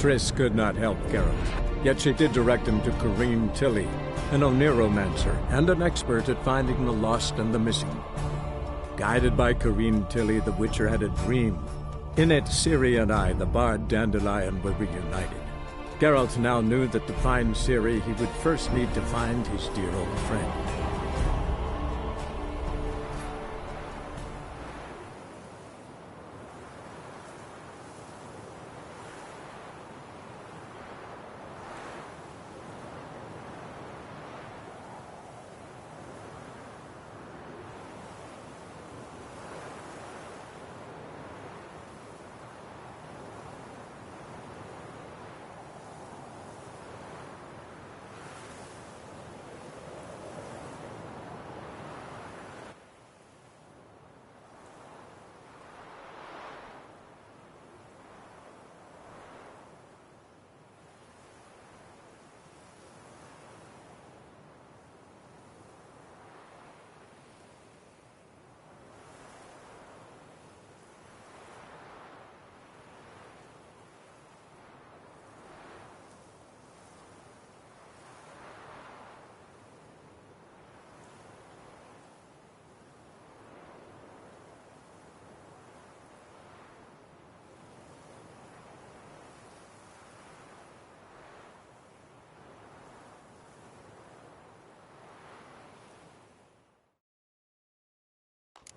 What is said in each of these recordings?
Triss could not help Geralt, yet she did direct him to Corrine Tilly, an Oniromancer and an expert at finding the lost and the missing. Guided by Corrine Tilly, the Witcher had a dream. In it, Ciri and I, the bard Dandelion, were reunited. Geralt now knew that to find Ciri, he would first need to find his dear old friend.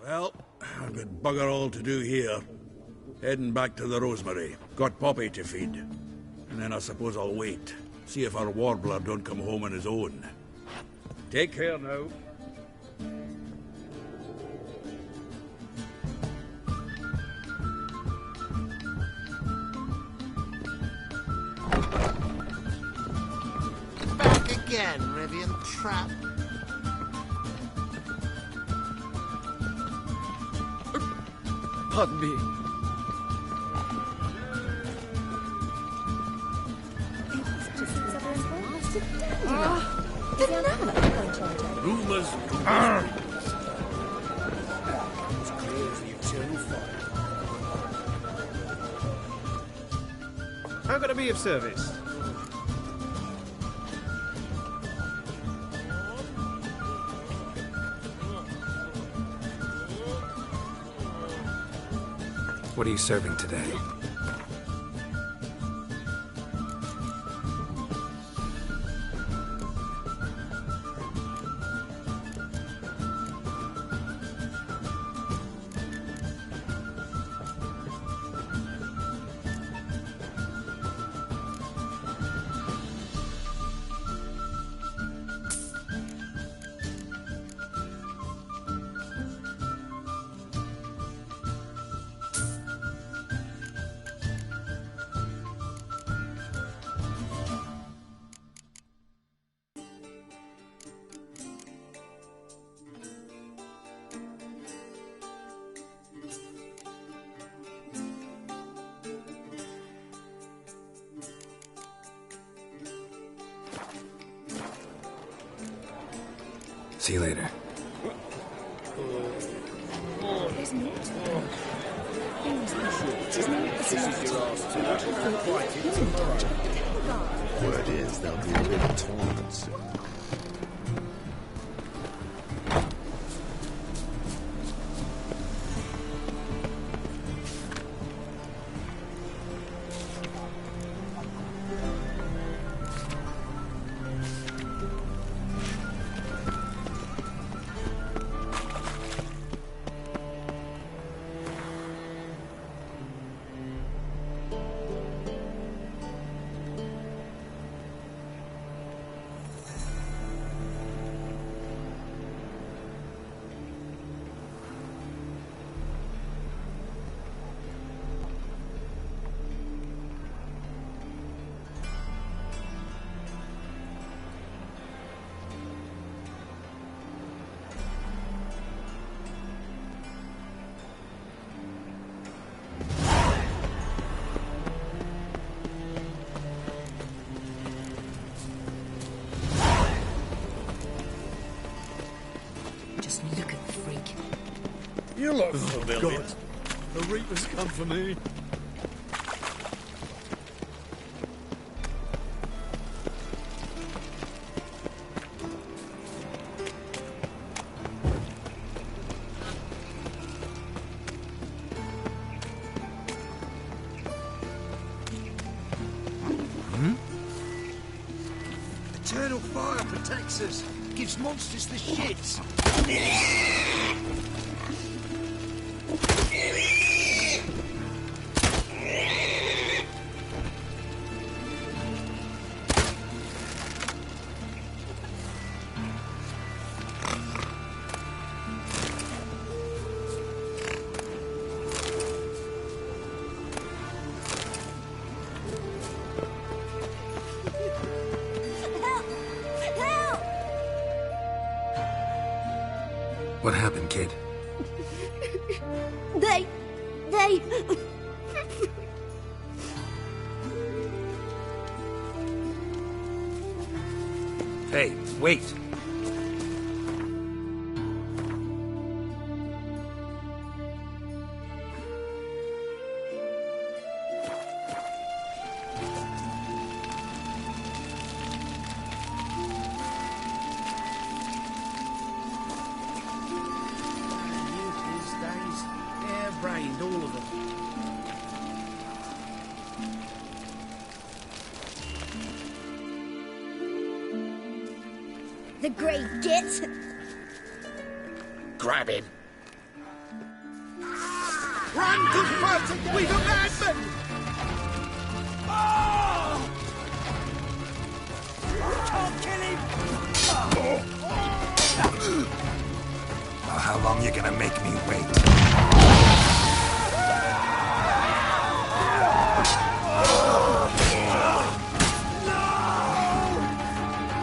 Well, I've got bugger all to do here. Heading back to the Rosemary. Got Poppy to feed. And then I suppose I'll wait. See if our warbler don't come home on his own. Take care now. Back again, Rivian Trap. Pardon me. Rumors How can I be of service? What are you serving today? See you later. Word is there'll be a big tournament soon. You look familiar. God, the Reapers come for me. attacks us. Gives monsters the shits. What happened, kid? They... Hey, wait! These days, hair-brained, all of them. The grave git. Grab him. Run, good folk! We've a madman! Can't kill him! Well, how long you gonna make me wait?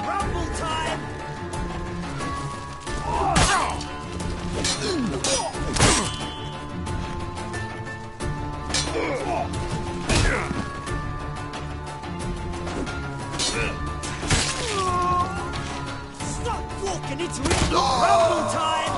Rumble time! Stop walking into it! Rumble time!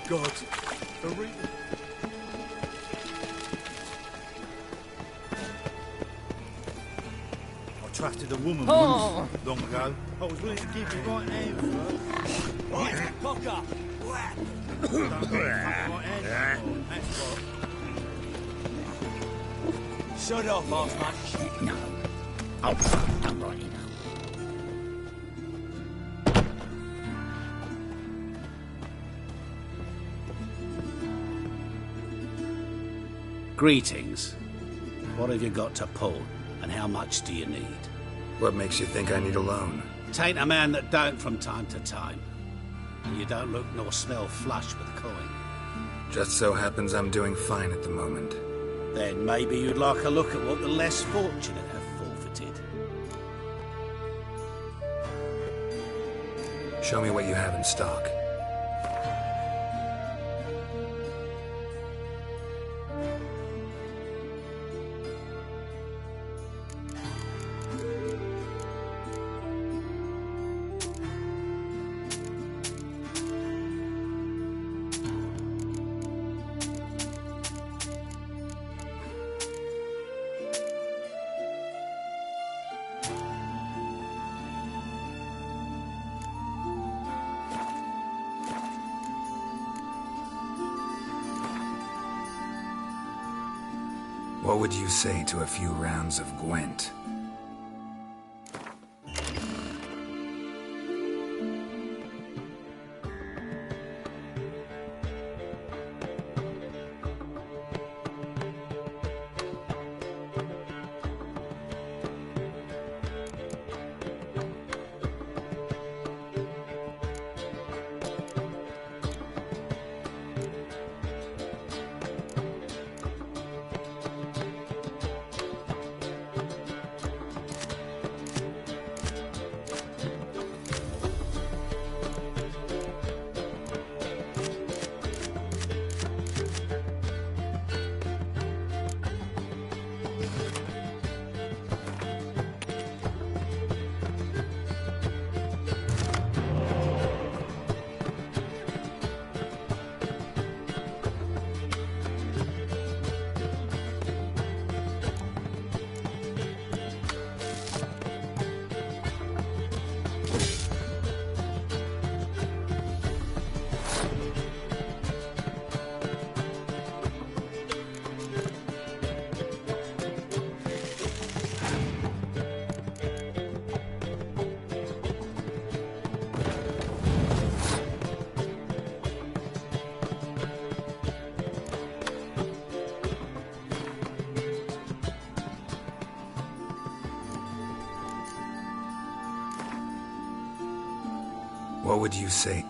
God. A re- I trusted a woman once, long ago. I was willing to give you right hand for her. Right, cock up. Don't really fuck right hand anymore, that's what. Shut off, Osman. No. Oh, I'm right, you know. Greetings. What have you got to pull, and how much do you need? What makes you think I need a loan? Tain't a man that don't from time to time. And you don't look nor smell flush with coin. Just so happens I'm doing fine at the moment. Then maybe you'd like a look at what the less fortunate have forfeited. Show me what you have in stock. What would you say to a few rounds of Gwent? What would you say?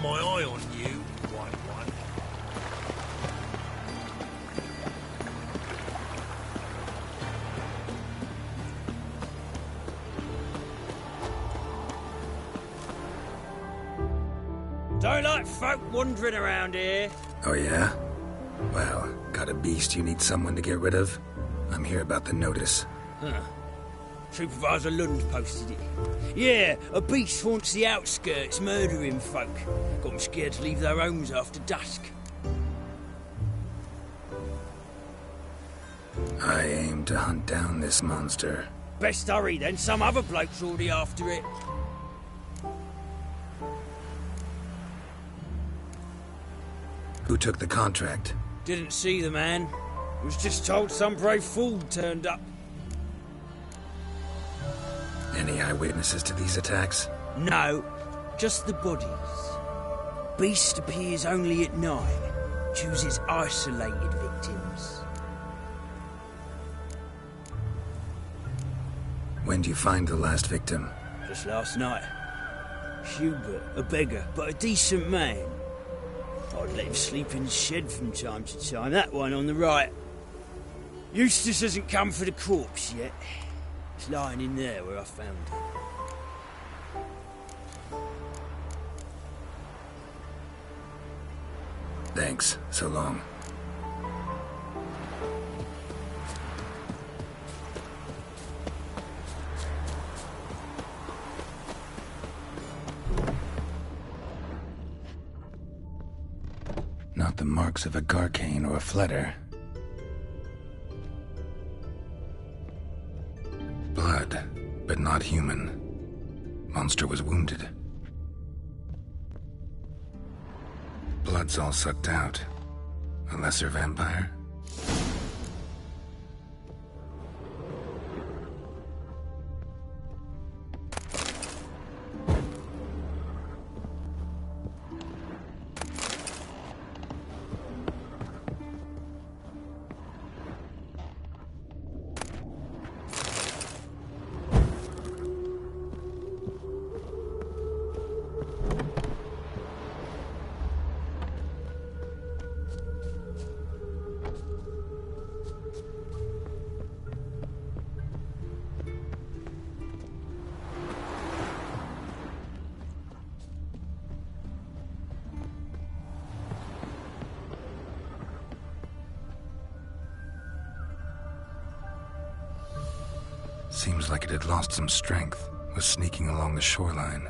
got my eye on you, white one. Don't like folk wandering around here. Oh, yeah? Well, got a beast you need someone to get rid of? I'm here about the notice. Huh. Supervisor Lund posted it. Yeah, a beast haunts the outskirts, murdering folk. Got them scared to leave their homes after dusk. I aim to hunt down this monster. Best hurry then, some other bloke's already after it. Who took the contract? Didn't see the man. Was just told some brave fool turned up. Any eyewitnesses to these attacks? No, just the bodies. Beast appears only at night. Chooses isolated victims. When do you find the last victim? Just last night. Hubert, a beggar, but a decent man. I'd let him sleep in the shed from time to time. That one on the right. Eustace hasn't come for the corpse yet. It's lying in there where I found it. Thanks. So long. Not the marks of a Garcane or a Fletter. Blood, but not human. Monster was wounded. Blood's all sucked out. A lesser vampire? Seems like it had lost some strength, was sneaking along the shoreline.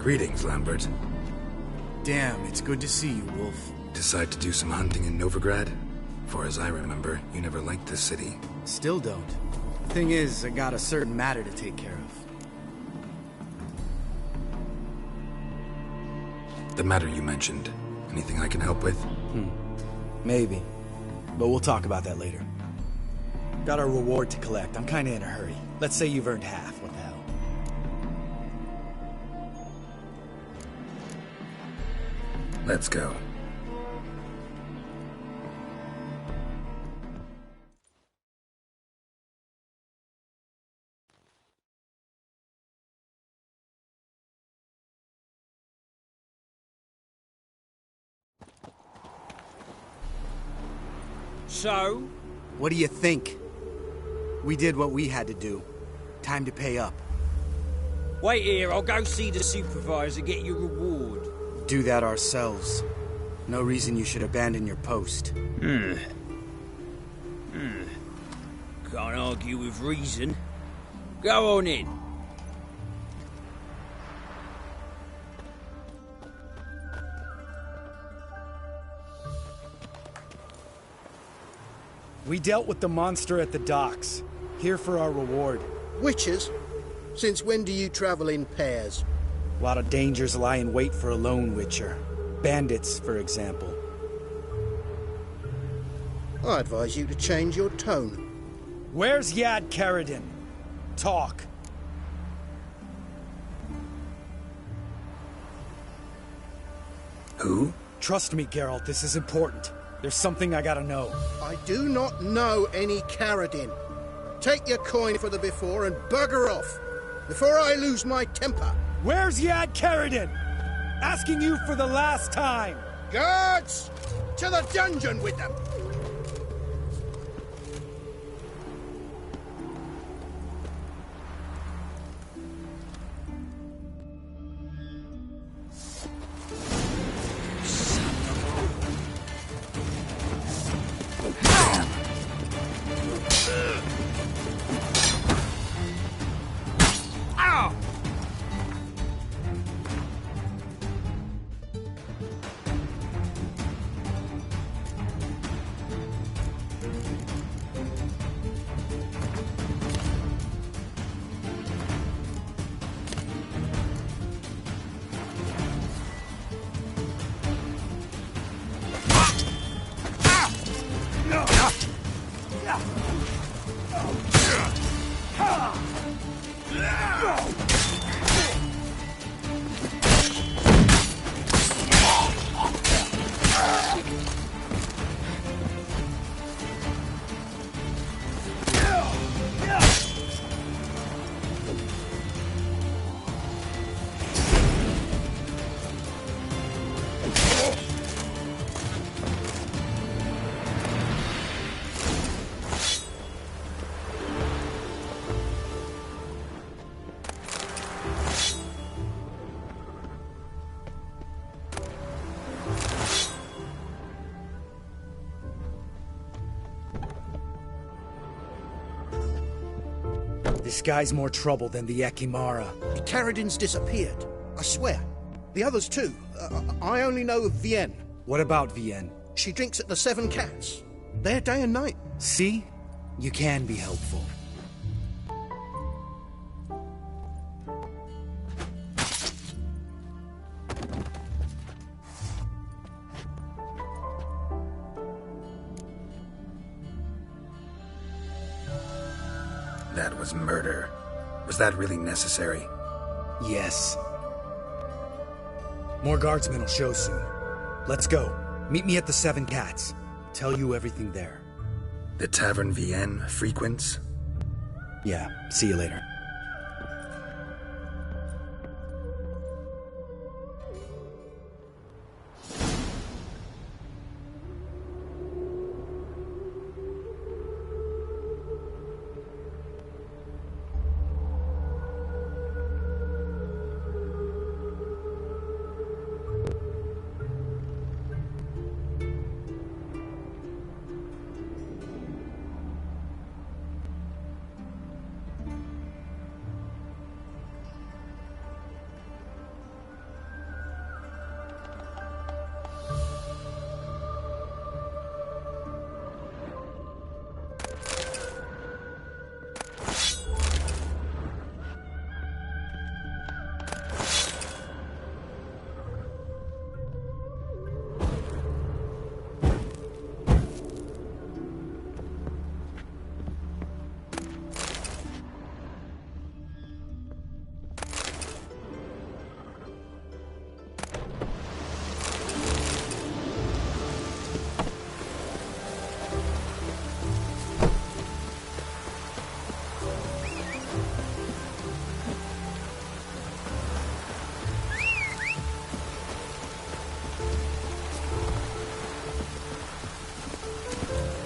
Greetings, Lambert. Damn, it's good to see you, Wolf. Decide to do some hunting in Novigrad? For as I remember, you never liked this city. Still don't. Thing is, I got a certain matter to take care of. The matter you mentioned. Anything I can help with? Maybe. But we'll talk about that later. Got a reward to collect. I'm kinda in a hurry. Let's say you've earned half. What the hell? Let's go. So? What do you think? We did what we had to do. Time to pay up. Wait here, I'll go see the supervisor, get your reward. Do that ourselves. No reason you should abandon your post. Can't argue with reason. Go on in. We dealt with the monster at the docks. Here for our reward. Witches? Since when do you travel in pairs? A lot of dangers lie in wait for a lone witcher. Bandits, for example. I advise you to change your tone. Where's Yad Karadin? Talk. Who? Trust me, Geralt, this is important. There's something I gotta know. I do not know any Karadin. Take your coin for the before and bugger off, before I lose my temper. Where's Yad Karadin? Asking you for the last time. Guards! To the dungeon with them! This guy's more trouble than the Ekimara. Karadin's disappeared. I swear. The others too. I only know of Vienne. What about Vienne? She drinks at the Seven Cats. There day and night. See? You can be helpful. That was murder. Was that really necessary? Yes. More guardsmen will show soon. Let's go. Meet me at the Seven Cats. Tell you everything there. The Tavern Vienne frequents? Yeah, see you later.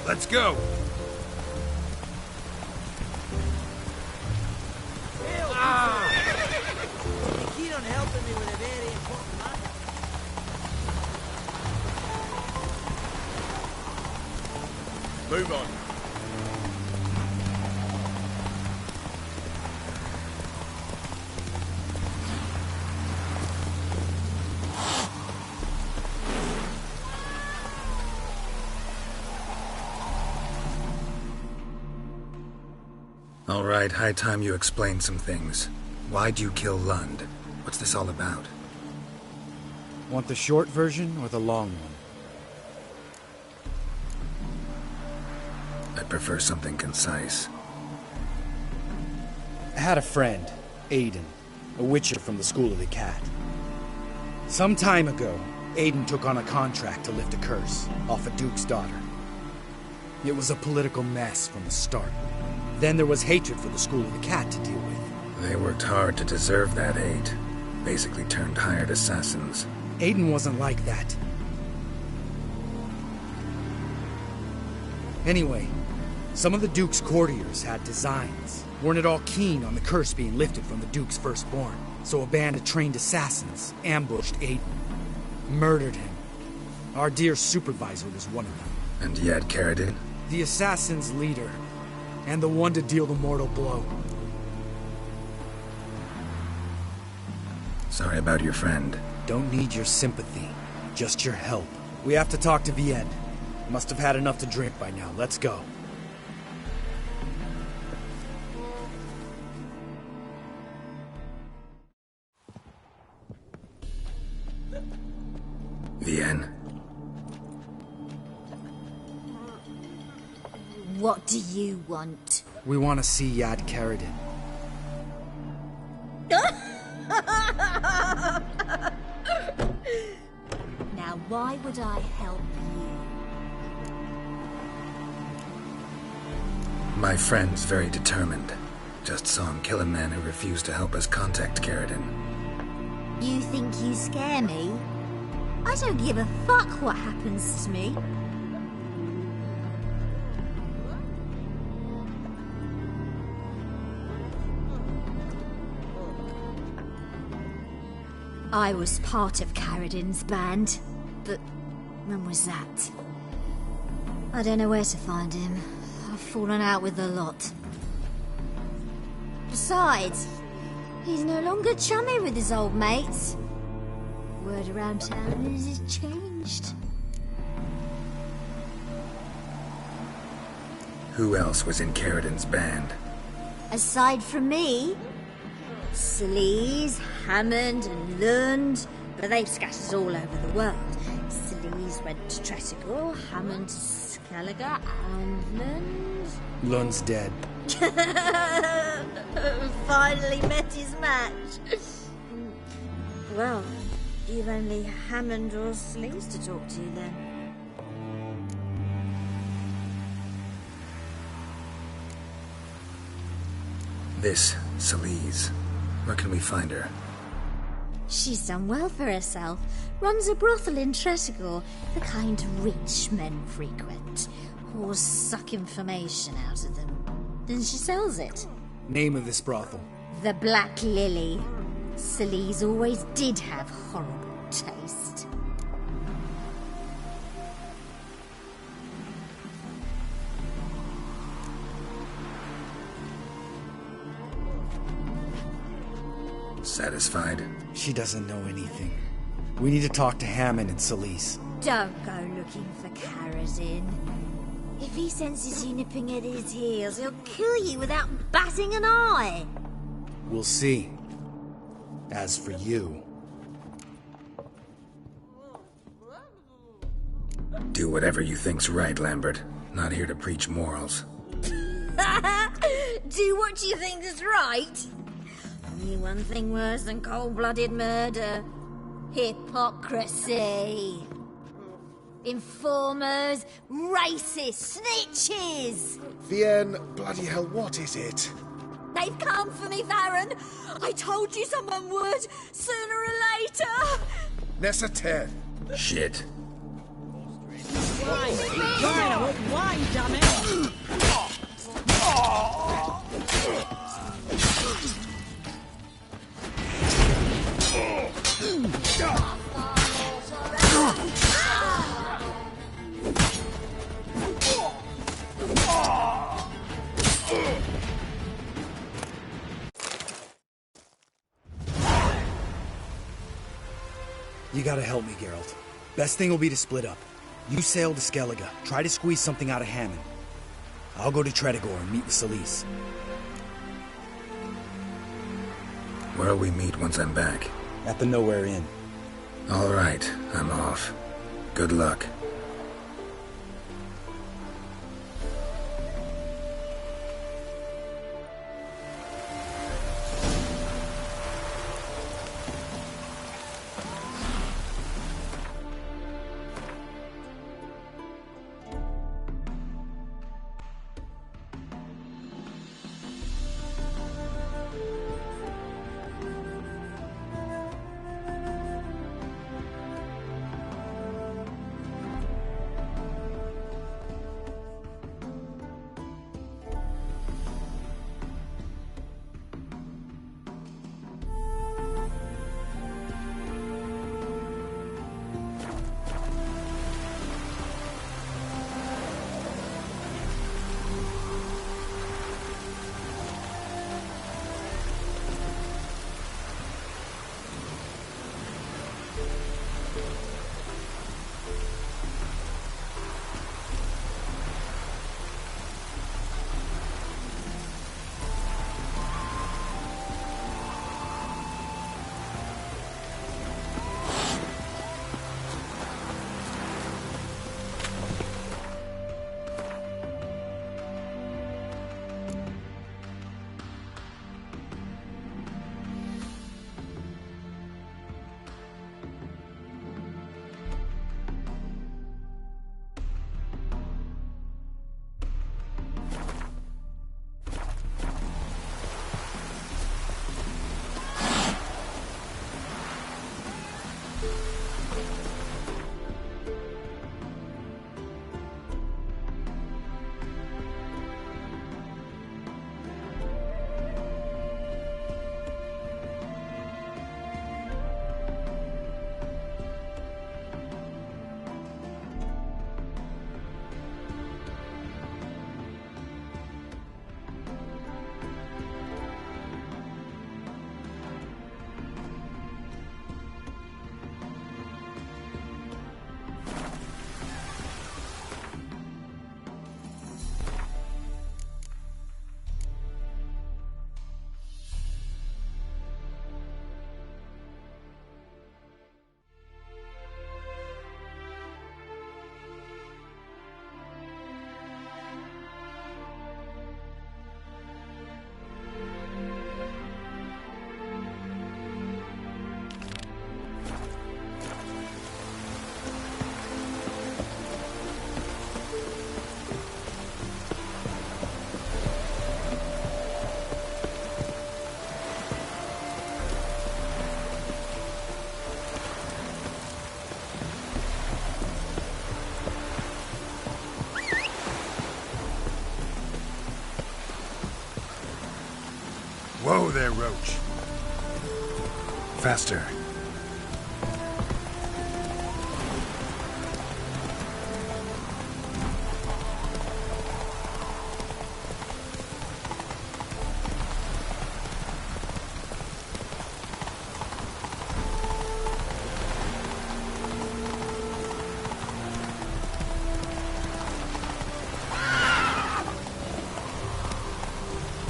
Let's go! Keen on helping me with a very important matter. Move on. All right, high time you explained some things. Why'd you kill Lund? What's this all about? Want the short version or the long one? I'd prefer something concise. I had a friend, Aiden, a witcher from the School of the Cat. Some time ago, Aiden took on a contract to lift a curse off a duke's daughter. It was a political mess from the start. Then there was hatred for the School of the Cat to deal with. They worked hard to deserve that hate. Basically turned hired assassins. Aiden wasn't like that. Anyway, some of the Duke's courtiers had designs. Weren't at all keen on the curse being lifted from the Duke's firstborn. So a band of trained assassins ambushed Aiden. Murdered him. Our dear supervisor was one of them. And yet, Caridin? The assassin's leader. And the one to deal the mortal blow. Sorry about your friend. Don't need your sympathy. Just your help. We have to talk to Vienne. Must have had enough to drink by now. Let's go. Vienne? What do you want? We want to see Yad Caridin. Now, why would I help you? My friend's very determined. Just saw him kill a man who refused to help us contact Caridin. You think you scare me? I don't give a fuck what happens to me. I was part of Caridin's band, but when was that? I don't know where to find him. I've fallen out with the lot. Besides, he's no longer chummy with his old mates. Word around town is he's changed. Who else was in Caridin's band? Aside from me, Sleaze, Hammond and Lund, but they've scattered all over the world. Sleaze went to Tretogor, Hammond to Skellige, and Lund... Lund's dead. Finally met his match. Well, you've only Hammond or Sleaze to talk to then. This Sleaze. Where can we find her? She's done well for herself. Runs a brothel in Tretogor, the kind rich men frequent. Whores suck information out of them. Then she sells it. Name of this brothel? The Black Lily. Sleaze always did have horrible taste. Satisfied? She doesn't know anything. We need to talk to Hammond and Sleaze. Don't go looking for Caridin. If he senses you nipping at his heels, he'll kill you without batting an eye. We'll see. As for you... Do whatever you think's right, Lambert. Not here to preach morals. Do what you think is right? Only one thing worse than cold-blooded murder. Hypocrisy. Informers, racists, snitches! Vienne, bloody hell, what is it? They've come for me, Varren! I told you someone would, sooner or later! Nessa Ted. Shit. Why? time, damn it! You gotta help me, Geralt. Best thing will be to split up. You sail to Skellige, try to squeeze something out of Hammond. I'll go to Tretogor and meet with Solis. Where'll we meet once I'm back? At the Nowhere Inn. All right, I'm off. Good luck. Whoa there, Roach. Faster.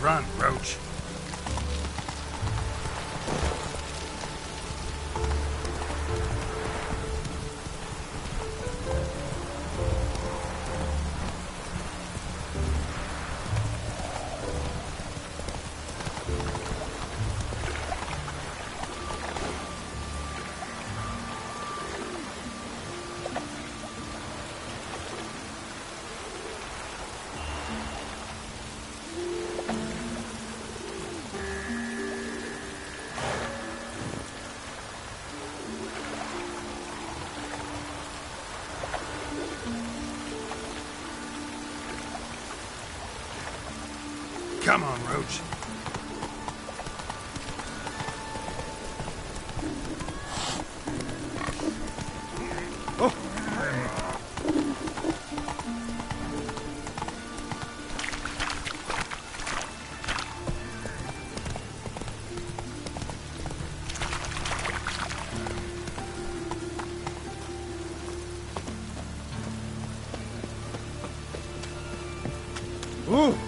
Run, Roach. Come on, Roach. Ooh!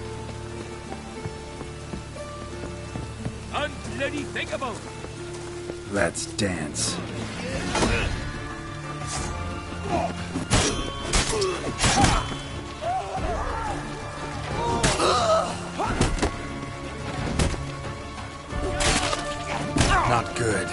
Unbloody thinkable! Let's dance. Not good.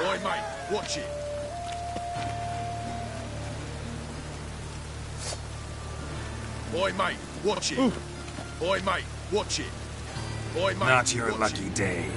Oi, mate, watch it. Oi, mate, watch it. Oi, mate, watch it. Oi, mate, Not your watch lucky it. day.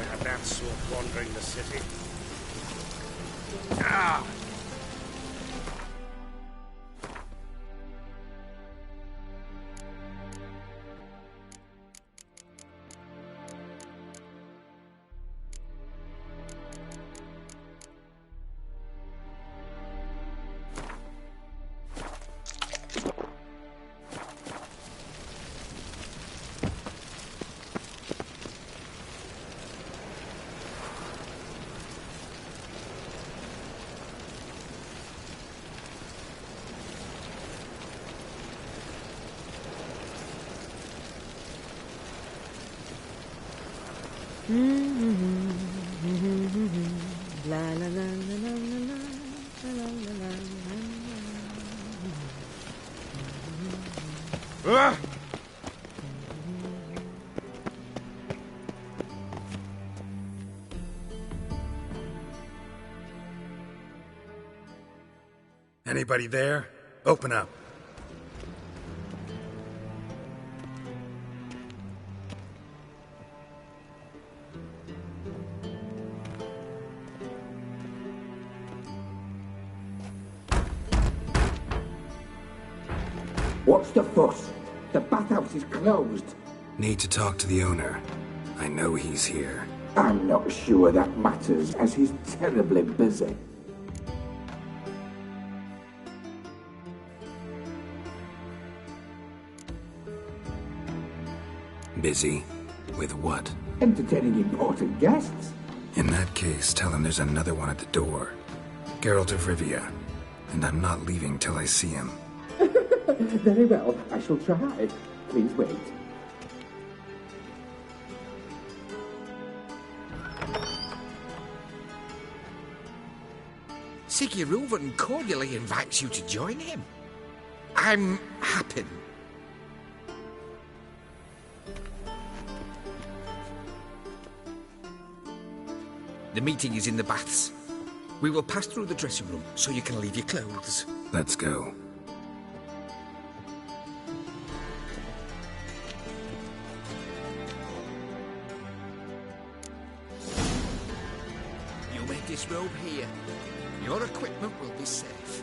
to have that sort wandering the city. Ah! La la la la la la la la. Anybody there? Open up. What's the fuss? The bathhouse is closed. Need to talk to the owner. I know he's here. I'm not sure that matters, as he's terribly busy. Busy? With what? Entertaining important guests. In that case, tell him there's another one at the door. Geralt of Rivia. And I'm not leaving till I see him. Very well, I shall try. Please wait. Siggy Reuven cordially invites you to join him. I'm happy. The meeting is in the baths. We will pass through the dressing room so you can leave your clothes. Let's go. You may disrobe here. Your equipment will be safe.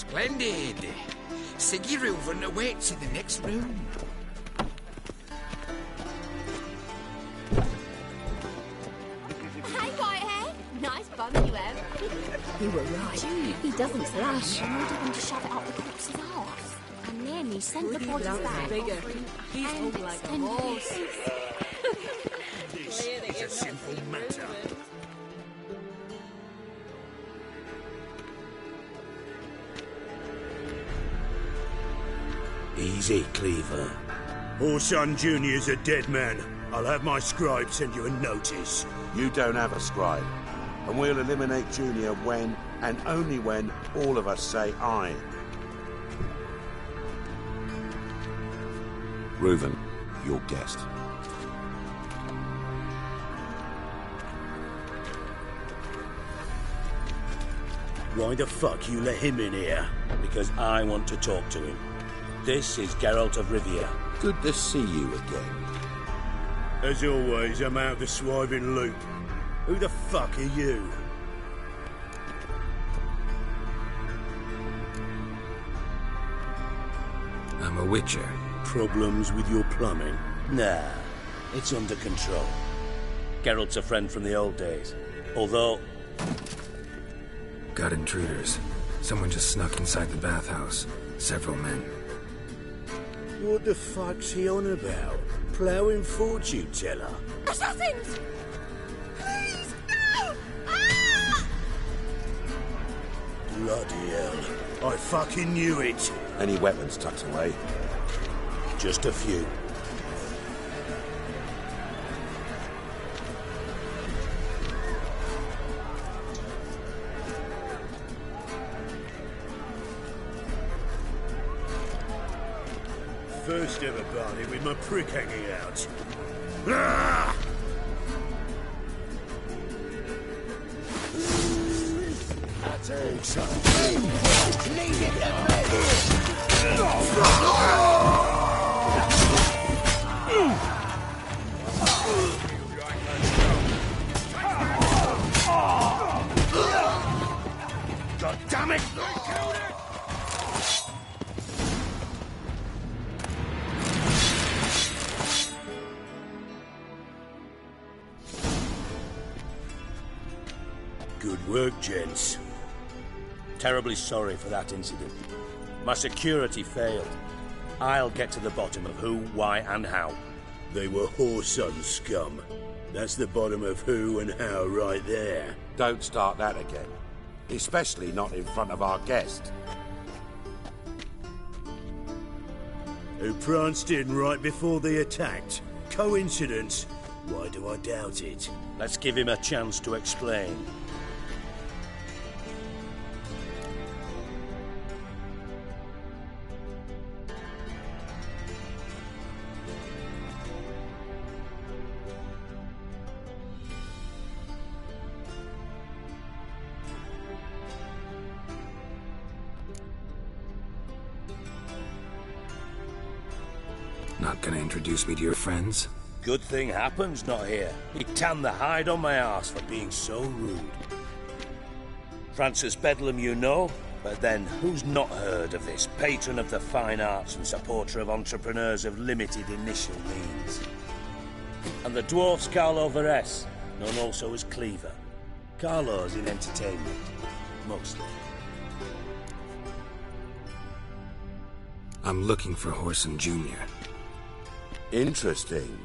Splendid. Siggy Reuven awaits in the next room. Hey, Whitehair. Nice bum you have. You were right. He doesn't slash. I ordered him to shove it up the corpse's arse. And then he sent the bodies back. Bigger. He's old like a horse. This is a simple matter. Easy, Cleaver. Orson Jr.'s a dead man. I'll have my scribe send you a notice. You don't have a scribe. And we'll eliminate Junior when, and only when, all of us say aye. Reuven, your guest. Why the fuck you let him in here? Because I want to talk to him. This is Geralt of Rivia. Good to see you again. As always, I'm out of the swiving loop. Who the fuck are you? I'm a witcher. Problems with your plumbing? Nah, it's under control. Geralt's a friend from the old days. Although... Got intruders. Someone just snuck inside the bathhouse. Several men. What the fuck's he on about? Ploughing fortune teller? Assassins! Please, no! Ah! Bloody hell. I fucking knew it. Any weapons tucked away? Just a few. First ever party with my prick hanging out. Ah! I take some. Leave it to God damn it! Good work, gents. Terribly sorry for that incident. My security failed. I'll get to the bottom of who, why, and how. They were Whoreson scum. That's the bottom of who and how right there. Don't start that again. Especially not in front of our guest. Who pranced in right before they attacked. Coincidence? Why do I doubt it? Let's give him a chance to explain. Not gonna introduce me to your friends? Good thing happens not here. He tanned the hide on my arse for being so rude. Francis Bedlam you know, but then who's not heard of this patron of the fine arts and supporter of entrepreneurs of limited initial means? And the dwarf's Carlo Veres, known also as Cleaver. Carlo's in entertainment, mostly. I'm looking for Whoreson Jr. Interesting.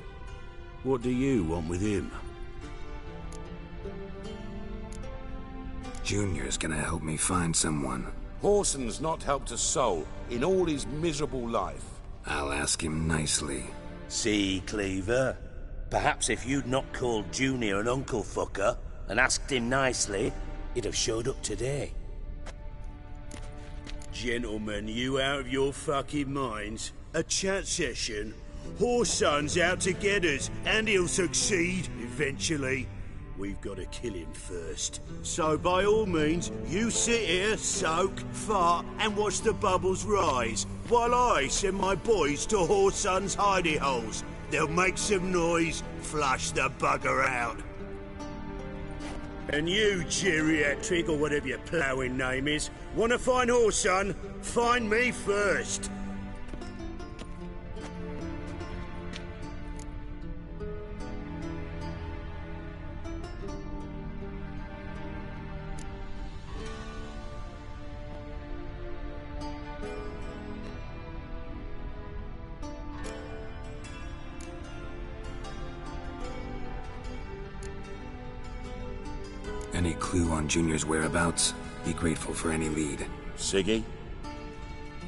What do you want with him? Junior's gonna help me find someone. Whoreson's not helped a soul in all his miserable life. I'll ask him nicely. See, Cleaver? Perhaps if you'd not called Junior an uncle fucker and asked him nicely, he'd have showed up today. Gentlemen, you out of your fucking minds? A chat session? Whoreson's out to get us, and he'll succeed, eventually. We've got to kill him first. So by all means, you sit here, soak, fart, and watch the bubbles rise, while I send my boys to Whoreson's hidey holes. They'll make some noise, flush the bugger out. And you, geriatric, or whatever your ploughing name is, want to find horse, son? Find me first. Any clue on Junior's whereabouts? Be grateful for any lead. Siggy?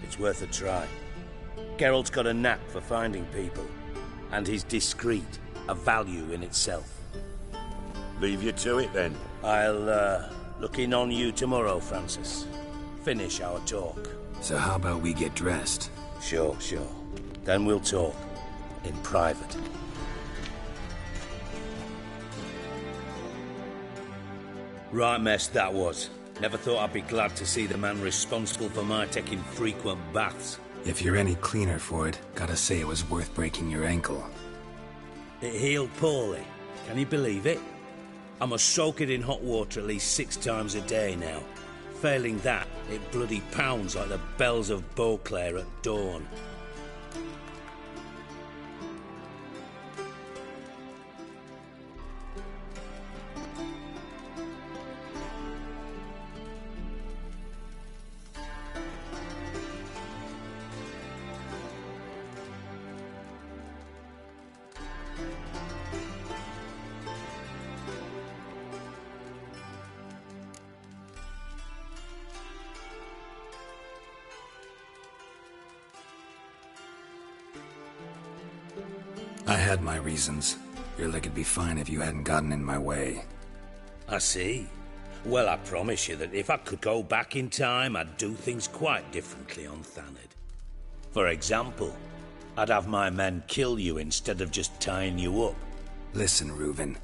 It's worth a try. Geralt's got a knack for finding people. And he's discreet, a value in itself. Leave you to it, then. I'll, look in on you tomorrow, Francis. Finish our talk. So how about we get dressed? Sure. Then we'll talk. In private. Right mess that was. Never thought I'd be glad to see the man responsible for my taking frequent baths. If you're any cleaner for it, gotta say it was worth breaking your ankle. It healed poorly. Can you believe it? I must soak it in hot water at least 6 times a day now. Failing that, it bloody pounds like the bells of Beauclair at dawn. I had my reasons. Your leg would be fine if you hadn't gotten in my way. I see. Well, I promise you that if I could go back in time, I'd do things quite differently on Thanedd. For example, I'd have my men kill you instead of just tying you up. Listen, Reuven.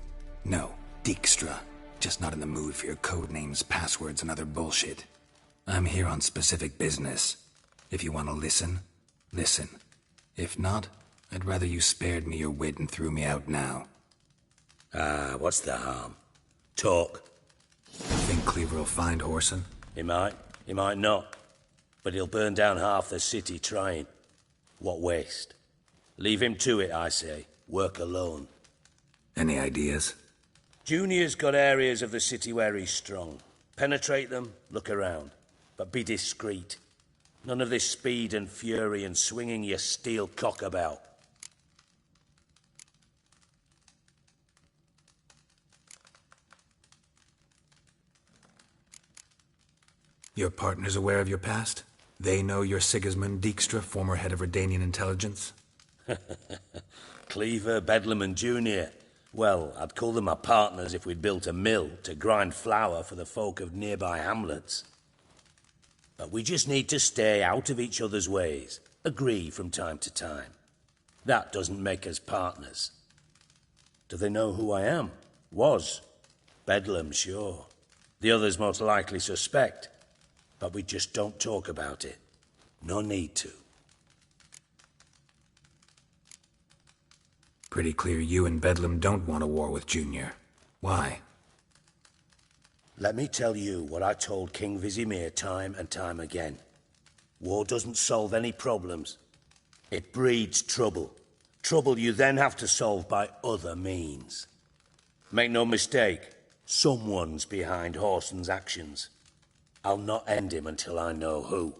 No, Dijkstra. Just not in the mood for your code names, passwords, and other bullshit. I'm here on specific business. If you want to listen, listen. If not, I'd rather you spared me your wit and threw me out now. What's the harm? Talk. Think Cleaver will find Whoreson? He might not. But he'll burn down half the city trying. What waste? Leave him to it, I say. Work alone. Any ideas? Junior's got areas of the city where he's strong. Penetrate them, look around. But be discreet. None of this speed and fury and swinging your steel cock about. Your partner's aware of your past? They know you're Sigismund Dijkstra, former head of Redanian intelligence? Cleaver, Bedlam and Junior. Well, I'd call them my partners if we'd built a mill to grind flour for the folk of nearby hamlets. But we just need to stay out of each other's ways. Agree from time to time. That doesn't make us partners. Do they know who I am? Was. Bedlam, sure. The others most likely suspect. But we just don't talk about it. No need to. Pretty clear you and Bedlam don't want a war with Junior. Why? Let me tell you what I told King Vizimir time and time again. War doesn't solve any problems. It breeds trouble. Trouble you then have to solve by other means. Make no mistake, someone's behind Whoreson's actions. I'll not end him until I know who.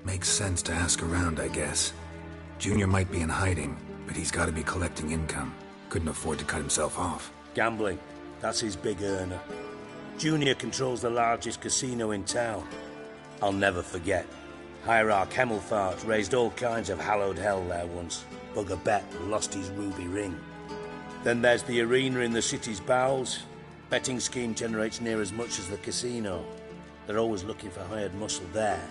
Makes sense to ask around, I guess. Junior might be in hiding, but he's got to be collecting income. Couldn't afford to cut himself off. Gambling. That's his big earner. Junior controls the largest casino in town. I'll never forget. Hierarch Hemmelfart raised all kinds of hallowed hell there once. Bugger bet lost his ruby ring. Then there's the arena in the city's bowels. Betting scheme generates near as much as the casino. They're always looking for hired muscle there.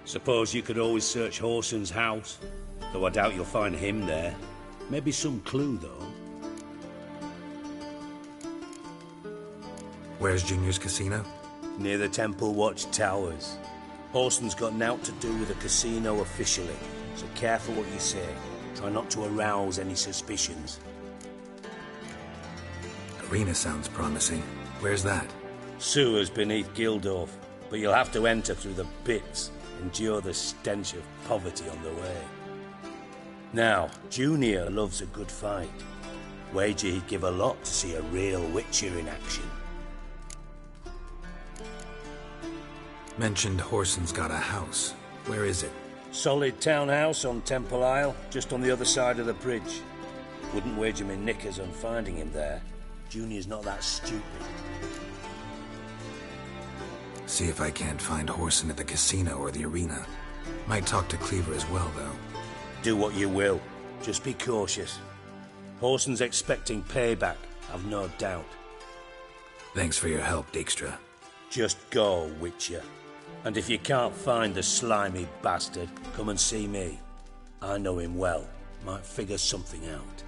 Suppose you could always search Horson's house. Though I doubt you'll find him there. Maybe some clue, though. Where's Junior's casino? Near the Temple Watch Towers. Horson's got nought to do with the casino officially, so careful what you say. Try not to arouse any suspicions. Arena sounds promising. Where's that? Sewers beneath Gildorf, but you'll have to enter through the pits, endure the stench of poverty on the way. Now, Junior loves a good fight. Wager he'd give a lot to see a real Witcher in action. Mentioned Horson's got a house. Where is it? Solid townhouse on Temple Isle, just on the other side of the bridge. Wouldn't wager me knickers on finding him there. Junior's not that stupid. See if I can't find Horson at the casino or the arena. Might talk to Cleaver as well, though. Do what you will. Just be cautious. Horson's expecting payback, I've no doubt. Thanks for your help, Dijkstra. Just go, Witcher. And if you can't find the slimy bastard, come and see me. I know him well. Might figure something out.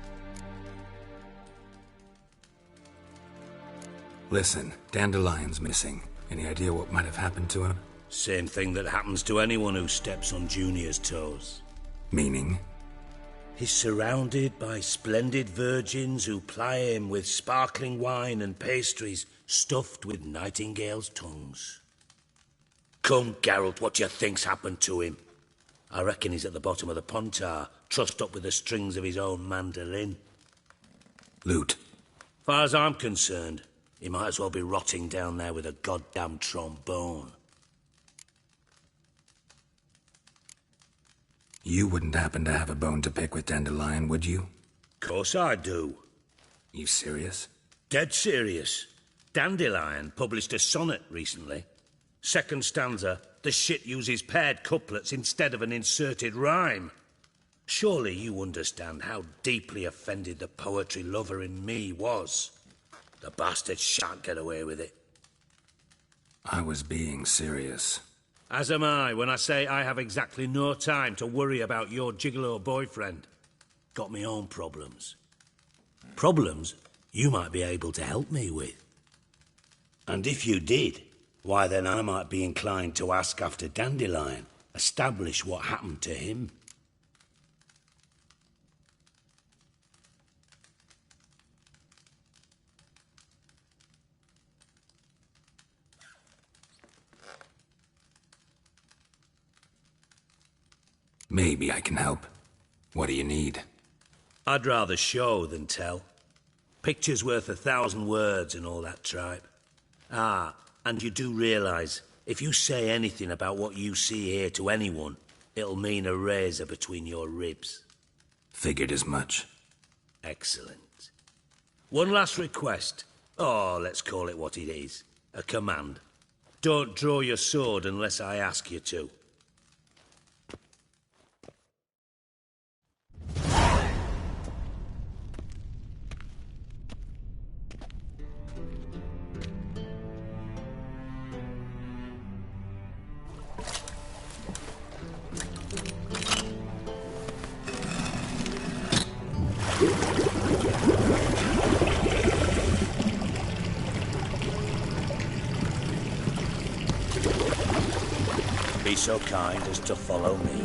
Listen, Dandelion's missing. Any idea what might have happened to him? Same thing that happens to anyone who steps on Junior's toes. Meaning? He's surrounded by splendid virgins who ply him with sparkling wine and pastries stuffed with nightingales' tongues. Come, Geralt, what do you think's happened to him? I reckon he's at the bottom of the Pontar, trussed up with the strings of his own mandolin. Loot. Far as I'm concerned, he might as well be rotting down there with a goddamn trombone. You wouldn't happen to have a bone to pick with Dandelion, would you? Course I do. You serious? Dead serious. Dandelion published a sonnet recently. Second stanza, the shit uses paired couplets instead of an inserted rhyme. Surely you understand how deeply offended the poetry lover in me was. The bastard shan't get away with it. I was being serious. As am I when I say I have exactly no time to worry about your gigolo boyfriend. Got me own problems. Problems you might be able to help me with. And if you did, why then I might be inclined to ask after Dandelion, establish what happened to him. Maybe I can help. What do you need? I'd rather show than tell. Picture's worth 1,000 words and all that tripe. Ah, and you do realise, if you say anything about what you see here to anyone, it'll mean a razor between your ribs. Figured as much. Excellent. One last request. Oh, let's call it what it is. A command. Don't draw your sword unless I ask you to. Be so kind as to follow me.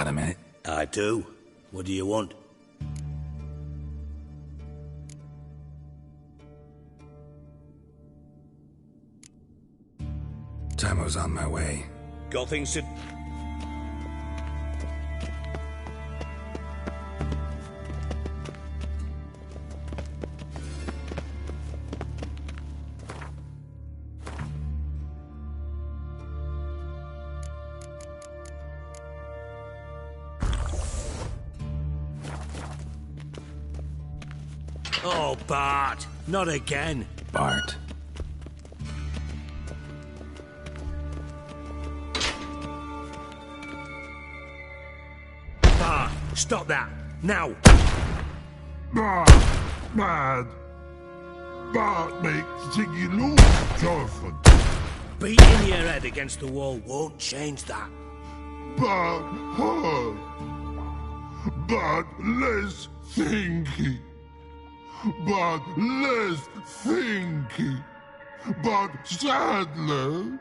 Got a minute? I do. What do you want? Tamo's on my way. Got things to... Oh, Bart! Not again! Bart. Bart! Stop that! Now! Bart! Mad! Bart makes Ziggy lose, Thorfinn. Beating your head against the wall won't change that. Bart hard. Bart less thinky. But less thinky. But sadless.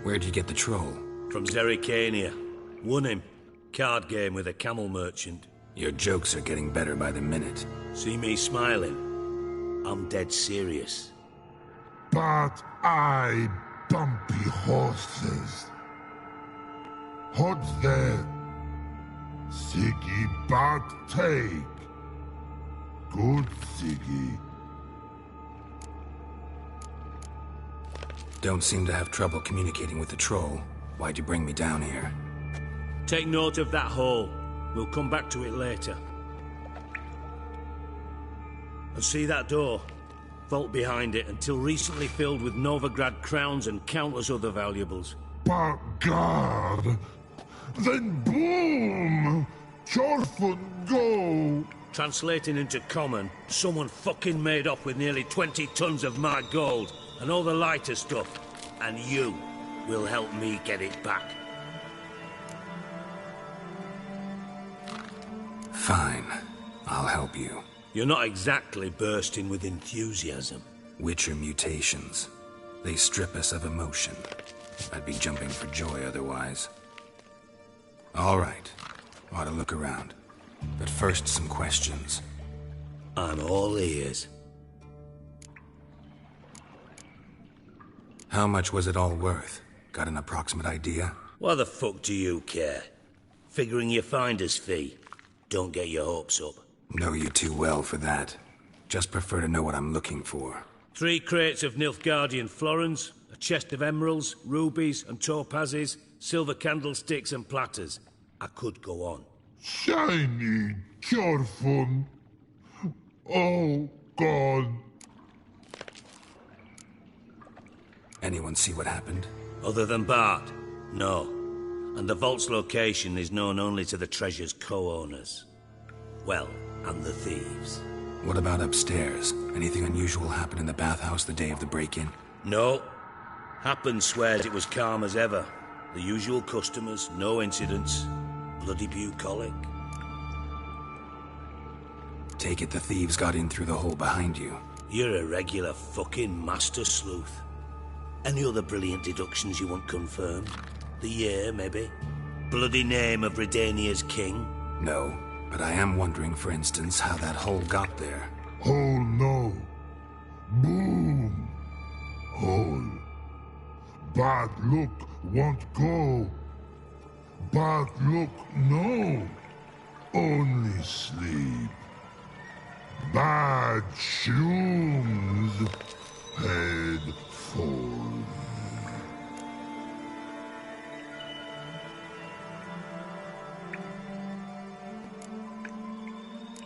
Where'd you get the troll? From Zerrikania. Won him. Card game with a camel merchant. Your jokes are getting better by the minute. See me smiling? I'm dead serious. But I bumpy horses. What's that? Siggy Bart take. Good Siggy. Don't seem to have trouble communicating with the troll. Why'd you bring me down here? Take note of that hole. We'll come back to it later. And see that door? Vault behind it, until recently filled with Novigrad crowns and countless other valuables. But God! Then boom! Thorfinn go! Translating into common, someone fucking made off with nearly 20 tons of my gold, and all the lighter stuff. And you will help me get it back. Fine. I'll help you. You're not exactly bursting with enthusiasm. Witcher mutations. They strip us of emotion. I'd be jumping for joy otherwise. All right. Ought to look around. But first, some questions. I'm all ears. How much was it all worth? Got an approximate idea? Why the fuck do you care? Figuring your finder's fee. Don't get your hopes up. Know you too well for that. Just prefer to know what I'm looking for. 3 crates of Nilfgaardian florins, a chest of emeralds, rubies and topazes, silver candlesticks and platters. I could go on. Shiny Thorfinn. Oh, God. Anyone see what happened? Other than Bart? No. And the vault's location is known only to the treasure's co-owners. Well, and the thieves. What about upstairs? Anything unusual happen in the bathhouse the day of the break-in? No. Happen swears it was calm as ever. The usual customers, no incidents. Bloody bucolic. Take it the thieves got in through the hole behind you. You're a regular fucking master sleuth. Any other brilliant deductions you want confirmed? The year, maybe? Bloody name of Redania's king? No, but I am wondering, for instance, how that hole got there. Hole no. Boom. Hole. Bad look won't go. Bad look no. Only sleep. Bad shoes. Head forward.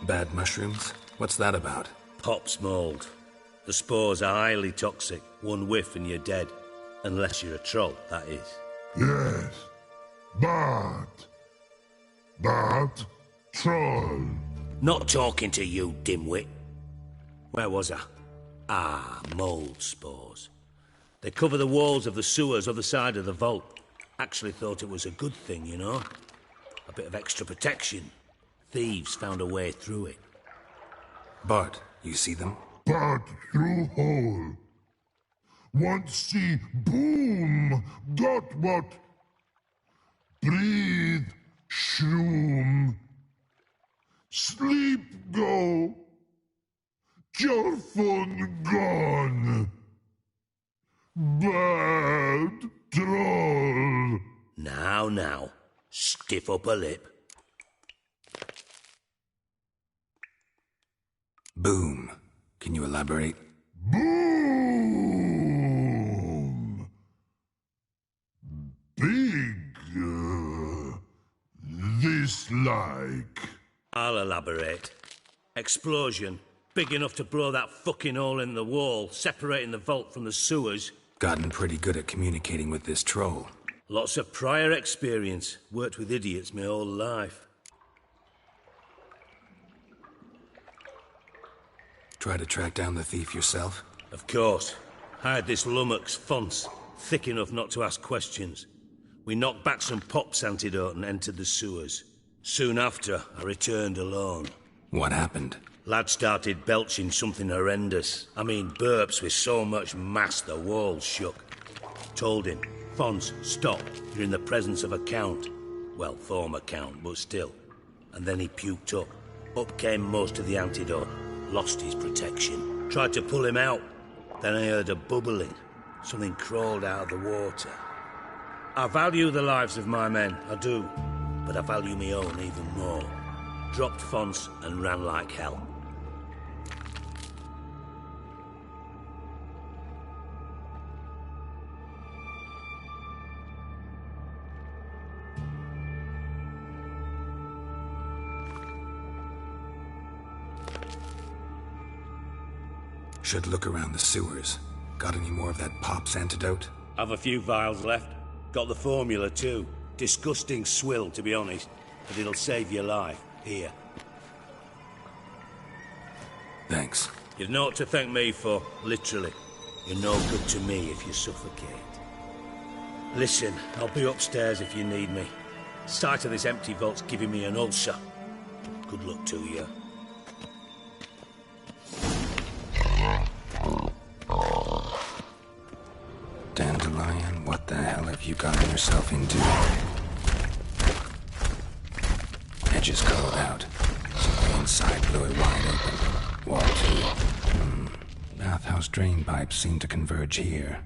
Bad mushrooms? What's that about? Pop's mold. The spores are highly toxic. One whiff and you're dead. Unless you're a troll, that is. Yes. But troll. Not talking to you, dimwit. Where was I? Ah, mold spores. They cover the walls of the sewers other side of the vault. Actually thought it was a good thing, you know? A bit of extra protection. Thieves found a way through it. Bart, you see them? Bart through hole. Want see boom. Got what? Breathe, shroom. Sleep go. Your fun gone. Bad troll. Now, stiff upper lip. Boom. Can you elaborate? Boom. Big. This like. I'll elaborate. Explosion. Big enough to blow that fucking hole in the wall, separating the vault from the sewers. Gotten pretty good at communicating with this troll. Lots of prior experience. Worked with idiots my whole life. Try to track down the thief yourself? Of course. Hired this lummox, Fonce, thick enough not to ask questions. We knocked back some Pop's antidote and entered the sewers. Soon after, I returned alone. What happened? Lad started belching something horrendous. I mean, burps with so much mass the walls shook. Told him, Fonce, stop. You're in the presence of a count. Well, former count, but still. And then he puked up. Up came most of the antidote. Lost his protection. Tried to pull him out. Then I heard a bubbling. Something crawled out of the water. I value the lives of my men, I do. But I value my own even more. Dropped Fonce and ran like hell. Should look around the sewers. Got any more of that Pop's antidote? Have a few vials left. Got the formula too. Disgusting swill, to be honest. But it'll save your life. Here. Thanks. You've naught to thank me for, literally. You're no good to me if you suffocate. Listen, I'll be upstairs if you need me. Sight of this empty vault's giving me an ulcer. Good luck to you. Dandelion, what the hell have you gotten yourself into? Edges curled out. So the inside blew it wide open. Wall 2. Bathhouse drain pipes seem to converge here.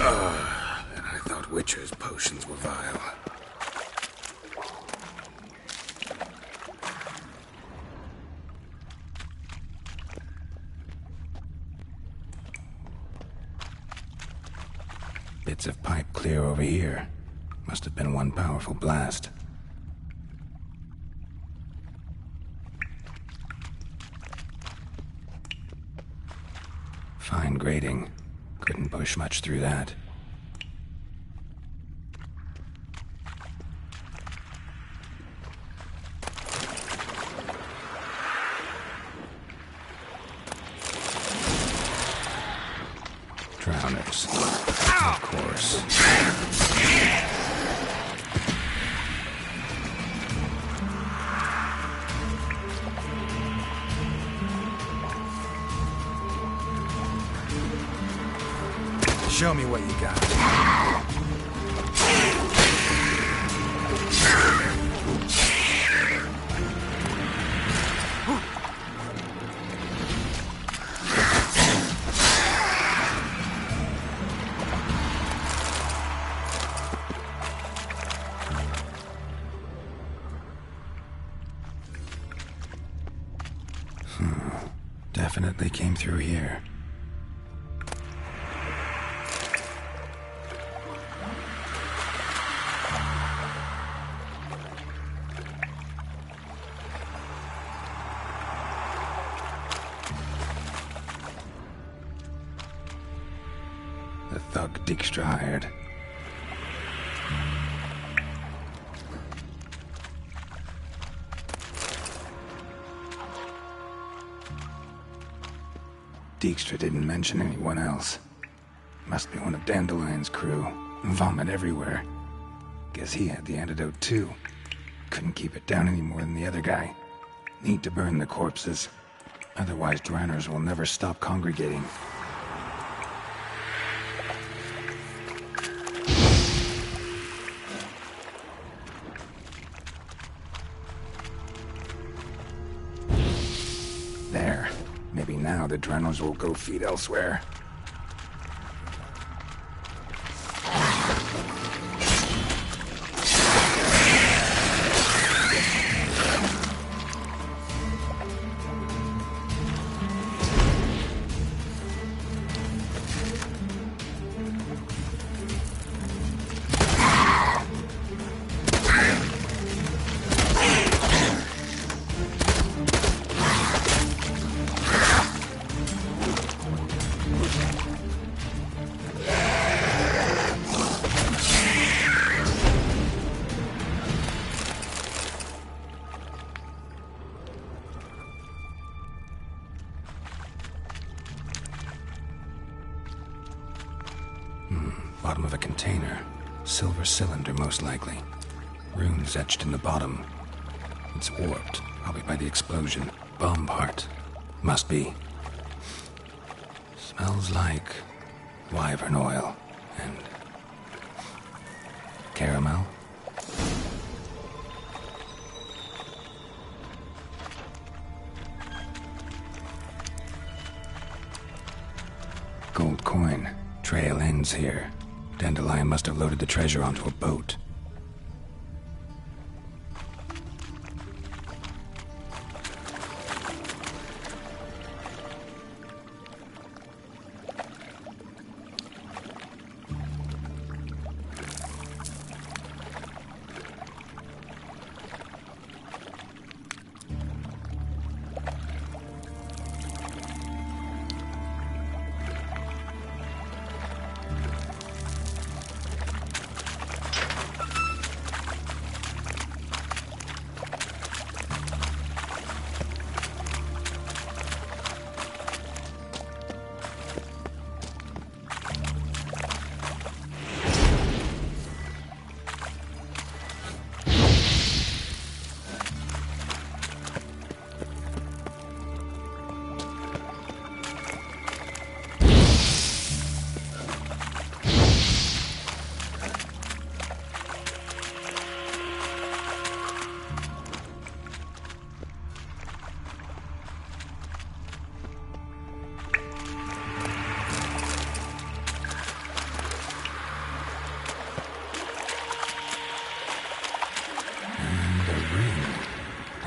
And I thought Witcher's potions were vile. Bits of pipe clear over here. Must have been one powerful blast. Fine grating. Couldn't push much through that. Drowners. Of course. Show me what you got. Definitely came through here. crook Dijkstra hired. Dijkstra didn't mention anyone else. Must be one of Dandelion's crew. Vomit everywhere. Guess he had the antidote too. Couldn't keep it down any more than the other guy. Need to burn the corpses. Otherwise, Dranners will never stop congregating. There. Maybe now the Dranners will go feed elsewhere. Bottom of a container. Silver cylinder, most likely. Runes etched in the bottom. It's warped, probably by the explosion. Bomb part. Must be. Smells like wyvern oil and caramel. Gold coin. Trail ends here. Dandelion must have loaded the treasure onto a boat.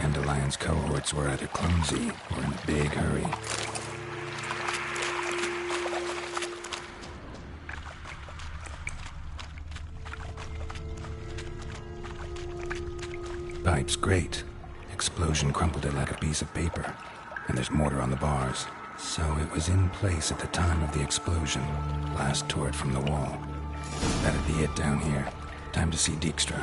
Dandelion's cohorts were either clumsy or in a big hurry. Pipe's great. Explosion crumpled it like a piece of paper. And there's mortar on the bars. So it was in place at the time of the explosion. Last turret from the wall. That'd be it down here. Time to see Dijkstra.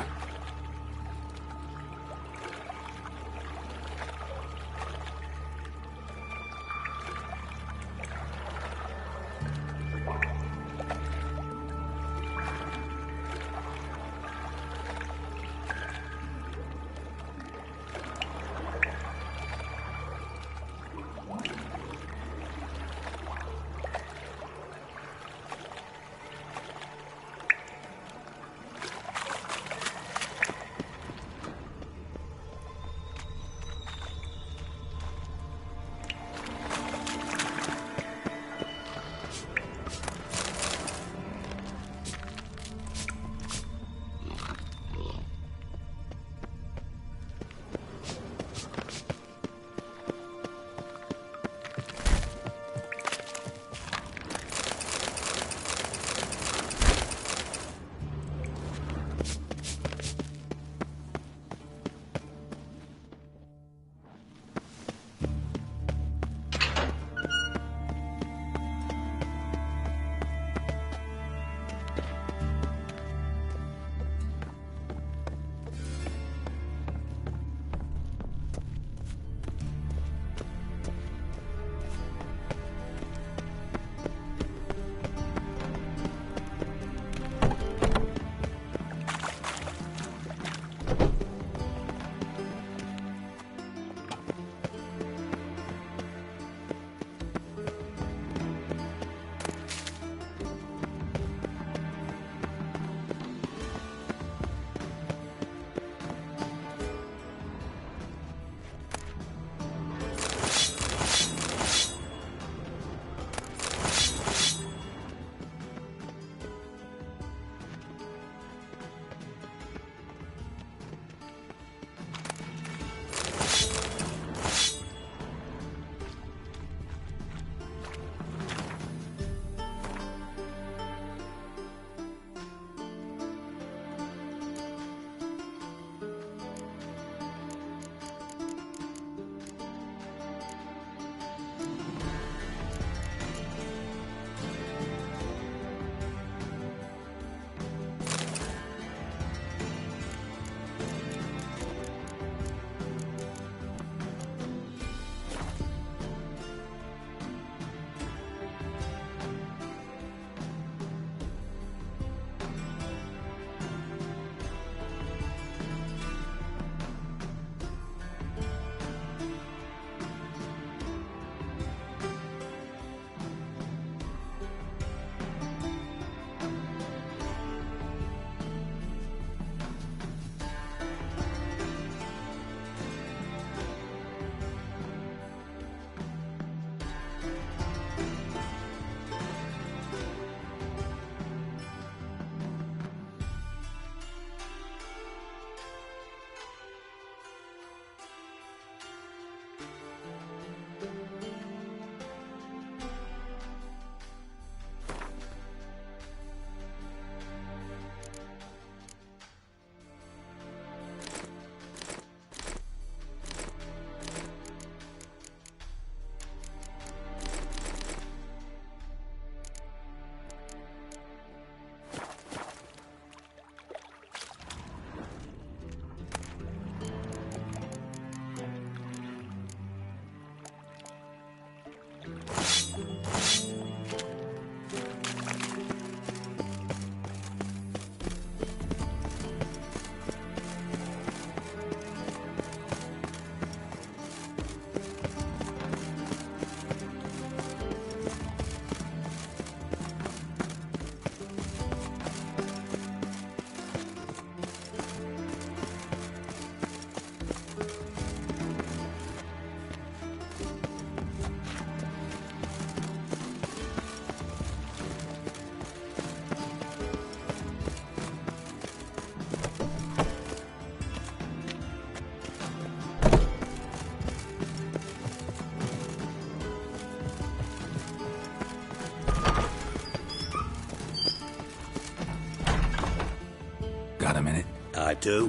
do.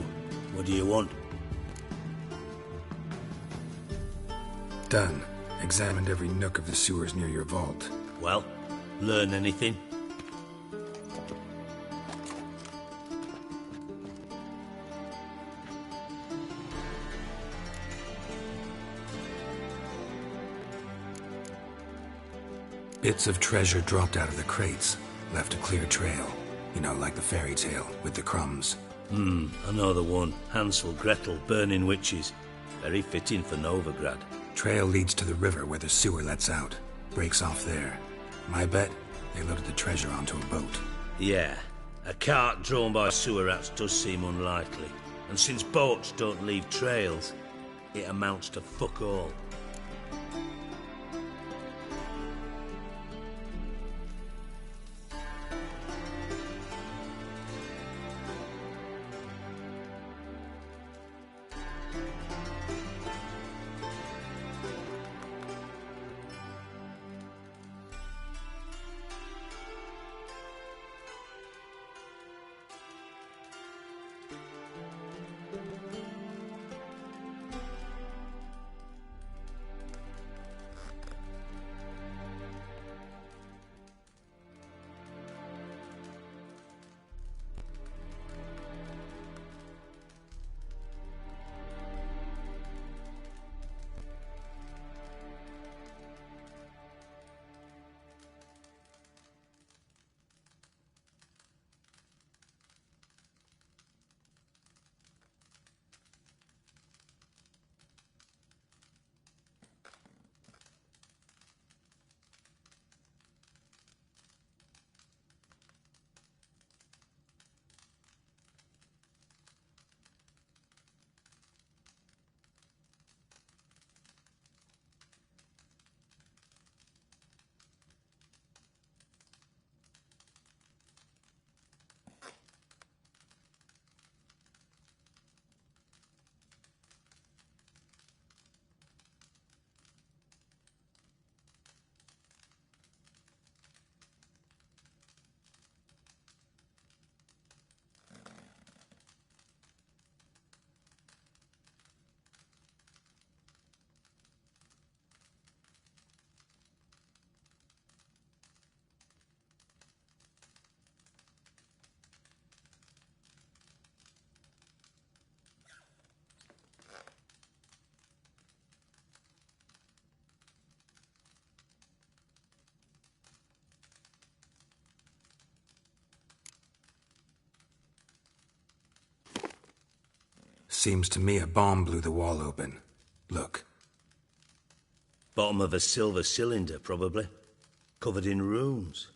What do you want? Done. Examined every nook of the sewers near your vault. Well, learn anything? Bits of treasure dropped out of the crates, left a clear trail. You know, like the fairy tale, with the crumbs. I know the one. Hansel, Gretel, burning witches. Very fitting for Novigrad. Trail leads to the river where the sewer lets out. Breaks off there. My bet, they loaded the treasure onto a boat. Yeah. A cart drawn by sewer rats does seem unlikely. And since boats don't leave trails, it amounts to fuck all. Seems to me a bomb blew the wall open. Look. Bottom of a silver cylinder, probably. Covered in runes.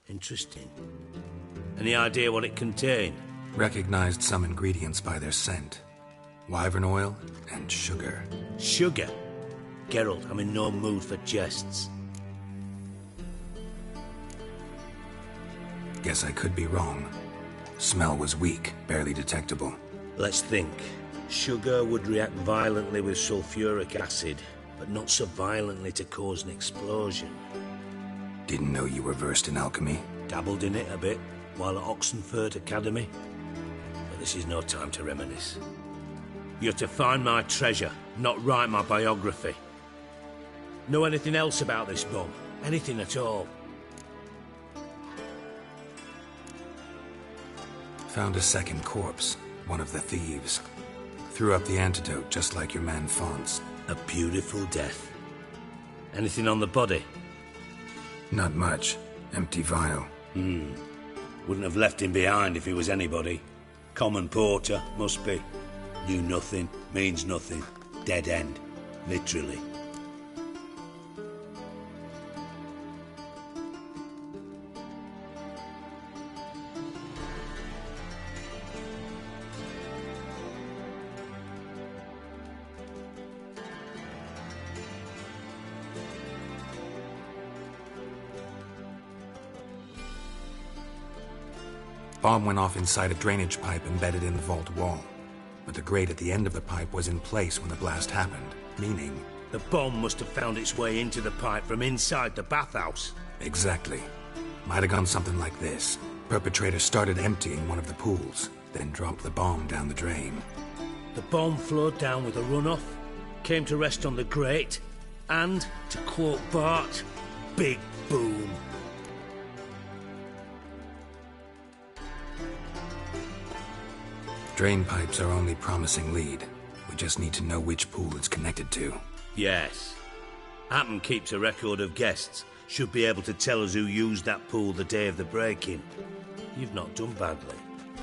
Interesting. Any idea what it contained? Recognized some ingredients by their scent. Wyvern oil and sugar. Sugar? Geralt, I'm in no mood for jests. Guess I could be wrong. Smell was weak, barely detectable. Let's think. Sugar would react violently with sulfuric acid, but not so violently to cause an explosion. Didn't know you were versed in alchemy. Dabbled in it a bit, while at Oxenford Academy. But this is no time to reminisce. You're to find my treasure, not write my biography. Know anything else about this bomb? Anything at all? Found a second corpse, one of the thieves. Threw up the antidote, just like your man Fonz. A beautiful death. Anything on the body? Not much. Empty vial. Wouldn't have left him behind if he was anybody. Common porter, must be. Knew nothing, means nothing. Dead end. Literally. Bomb went off inside a drainage pipe embedded in the vault wall. But the grate at the end of the pipe was in place when the blast happened, meaning... The bomb must have found its way into the pipe from inside the bathhouse. Exactly. Might have gone something like this. Perpetrator started emptying one of the pools. then dropped the bomb down the drain. The bomb flowed down with a runoff, came to rest on the grate, and, to quote Bart, big boom. Drain pipes are only promising lead. We just need to know which pool it's connected to. Yes. Hammond keeps a record of guests. Should be able to tell us who used that pool the day of the break-in. You've not done badly.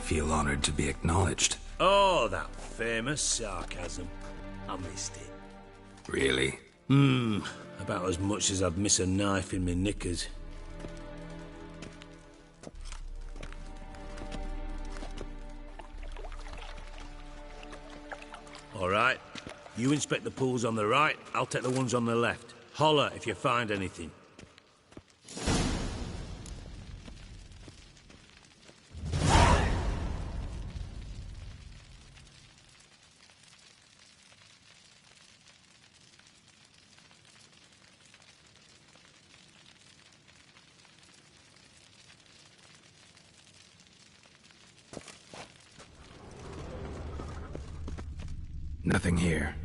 Feel honored to be acknowledged. Oh, that famous sarcasm. I missed it. Really? About as much as I'd miss a knife in my knickers. All right. You inspect the pools on the right, I'll take the ones on the left. Holler if you find anything. Nothing here.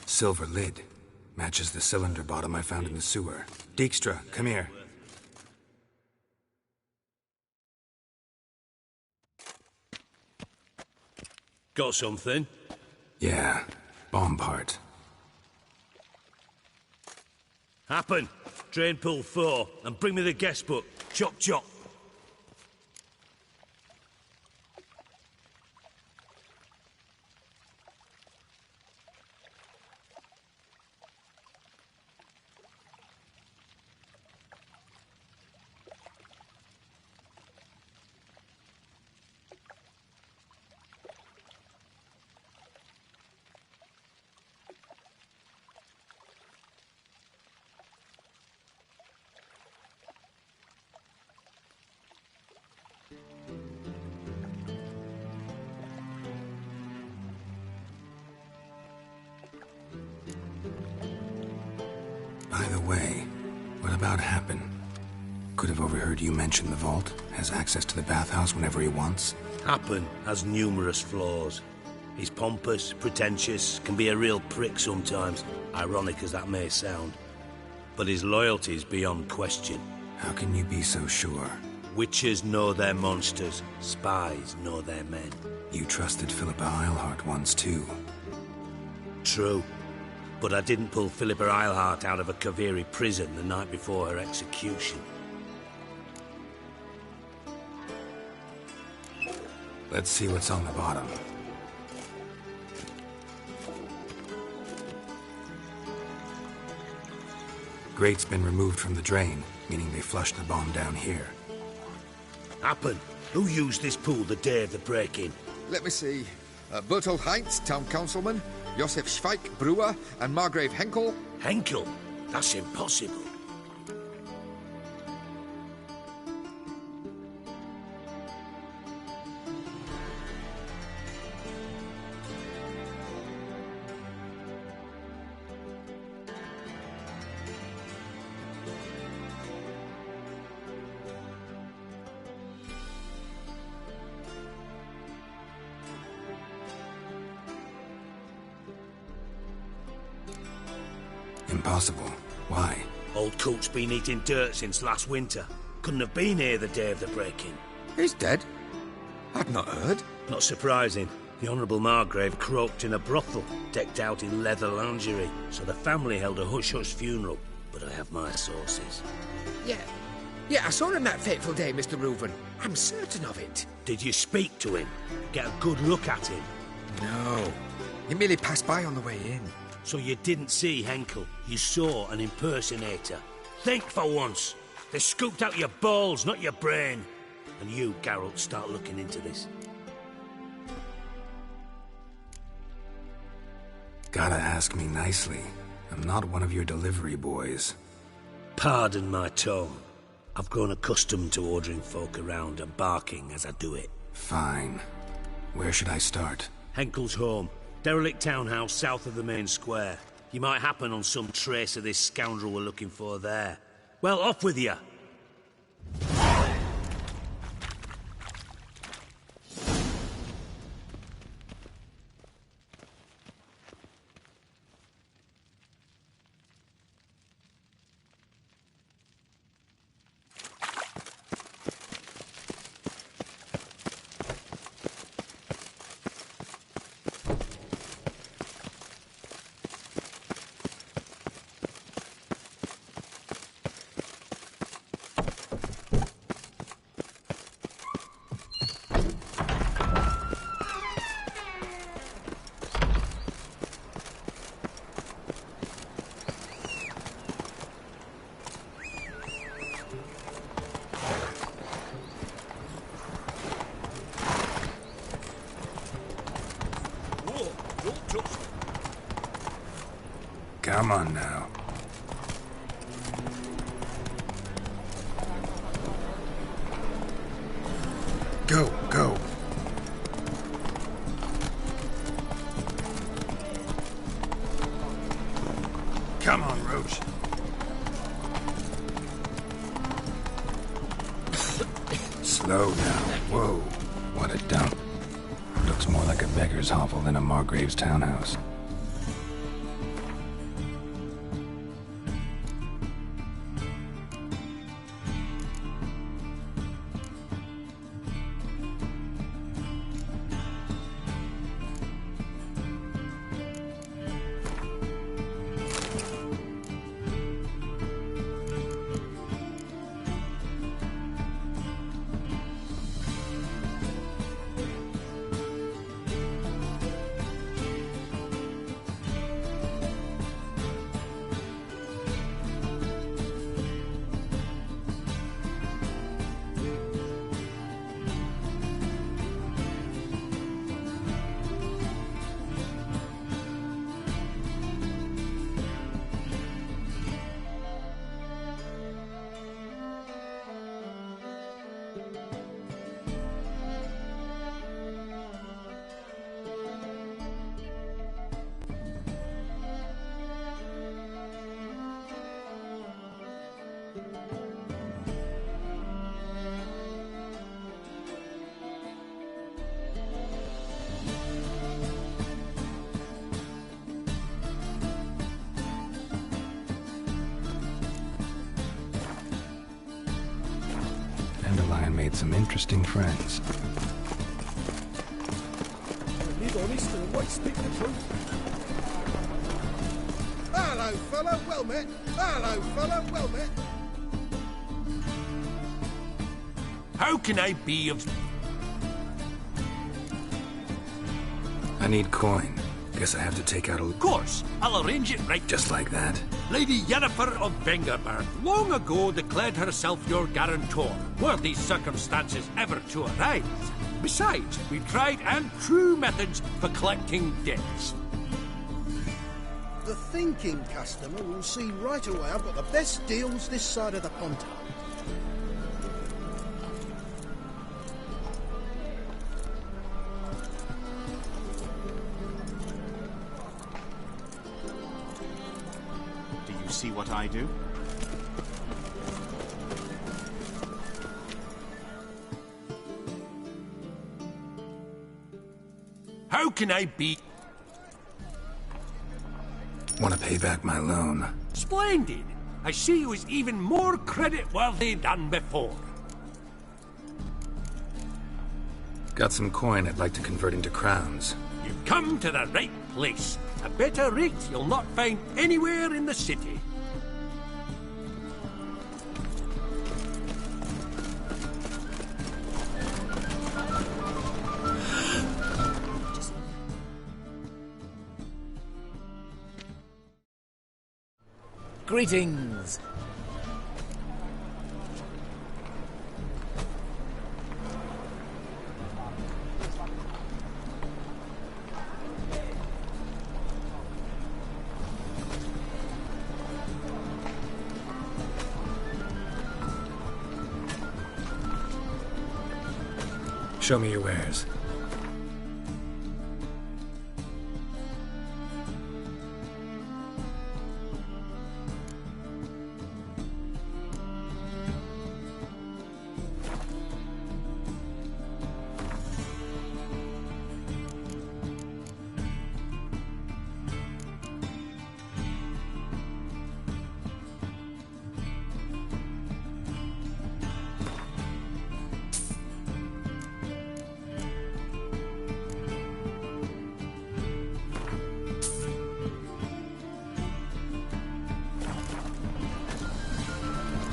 Silver lid. Matches the cylinder bottom I found in the sewer. Dijkstra, come here. Got something? Yeah, bomb part. Happen. Drain pool 4, and bring me the guest book. Chop chop. By the way, what about Happen? Could have overheard you mention the vault. Has access to the bathhouse whenever he wants. Happen has numerous flaws. He's pompous, pretentious, can be a real prick sometimes, ironic as that may sound. But his loyalty's beyond question. How can you be so sure? Witches know their monsters, spies know their men. You trusted Philippa Eilhart once too. True. But I didn't pull Philippa Eilhart out of a Kaviri prison the night before her execution. Let's see what's on the bottom. Grate's been removed from the drain, meaning they flushed the bomb down here. Happen. Who used this pool the day of the break-in? Let me see. Bertold Heinz, town councilman, Josef Schweik, brewer, and Margrave Henkel. Henkel? That's impossible. Impossible. Why? Old Coot's been eating dirt since last winter. Couldn't have been here the day of the break-in. He's dead? I'd not heard. Not surprising. The Honourable Margrave croaked in a brothel, decked out in leather lingerie, so the family held a hush-hush funeral. But I have my sources. Yeah, I saw him that fateful day, Mr. Reuven. I'm certain of it. Did you speak to him? Get a good look at him? No. He merely passed by on the way in. So you didn't see Henkel. You saw an impersonator. Think for once. They scooped out your balls, not your brain. And you, Geralt, start looking into this. Gotta ask me nicely. I'm not one of your delivery boys. Pardon my tone. I've grown accustomed to ordering folk around and barking as I do it. Fine. Where should I start? Henkel's home. Derelict townhouse south of the main square. You might happen on some trace of this scoundrel we're looking for there. Well, off with you. Come on now. Go, go. Come on, Roach. Slow down. Whoa, what a dump. Looks more like a beggar's hovel than a Margrave's townhouse. Dandelion made some interesting friends. He's honest and always speak the truth. Hello, fellow, well met. Hello, fellow, well met. How can I be of... I need coin. Guess I have to take out a... Of course, I'll arrange it right. Just like that? Lady Yennefer of Vengerberg long ago declared herself your guarantor, were these circumstances ever to arise. Besides, we've tried and true methods for collecting debts. The thinking customer will see right away I've got the best deals this side of the Pontar. Do you see what I do? How can I be... Want to pay back my loan? Splendid! I see you as even more credit-worthy than before. Got some coin I'd like to convert into crowns. You've come to the right place. A better rate you'll not find anywhere in the city. Greetings. Show me your wares.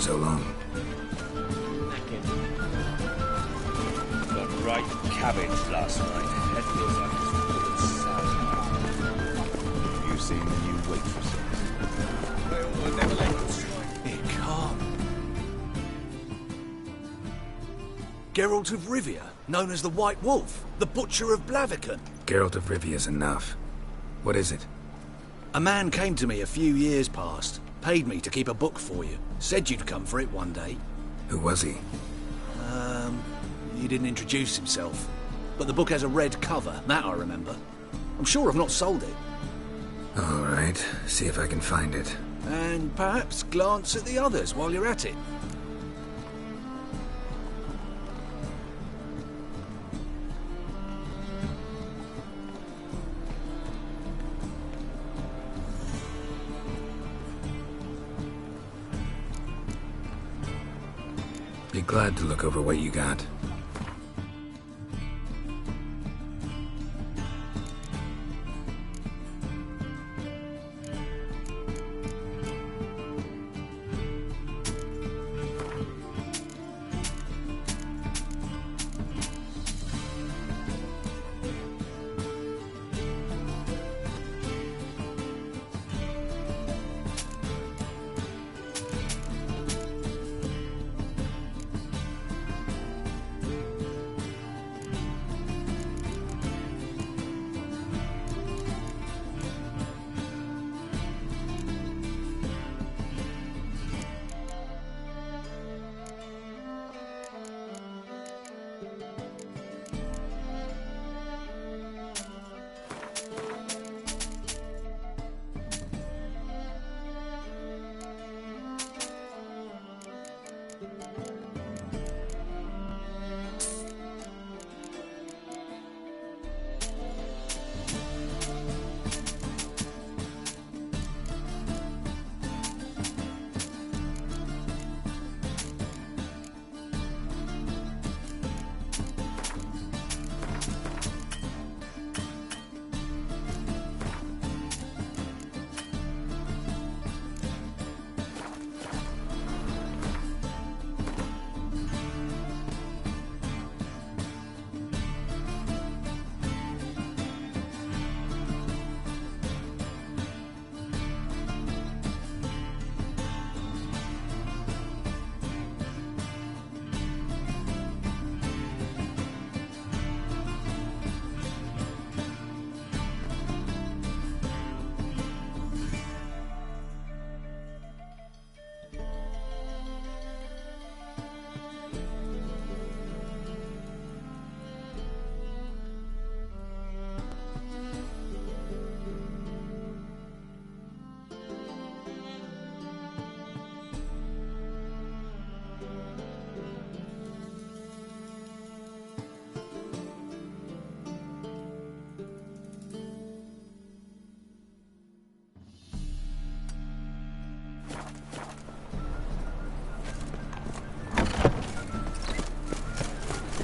so long. Got right cabbage last night. Head feels like it's full of cyanide. You seen the new waitresses? It can't. Geralt of Rivia, known as the White Wolf, the Butcher of Blaviken. Geralt of Rivia's enough. What is it? A man came to me a few years past, paid me to keep a book for you, said you'd come for it one day. Who was he? He didn't introduce himself. But the book has a red cover, that I remember. I'm sure I've not sold it. All right, see if I can find it. And perhaps glance at the others while you're at it. Be glad to look over what you got.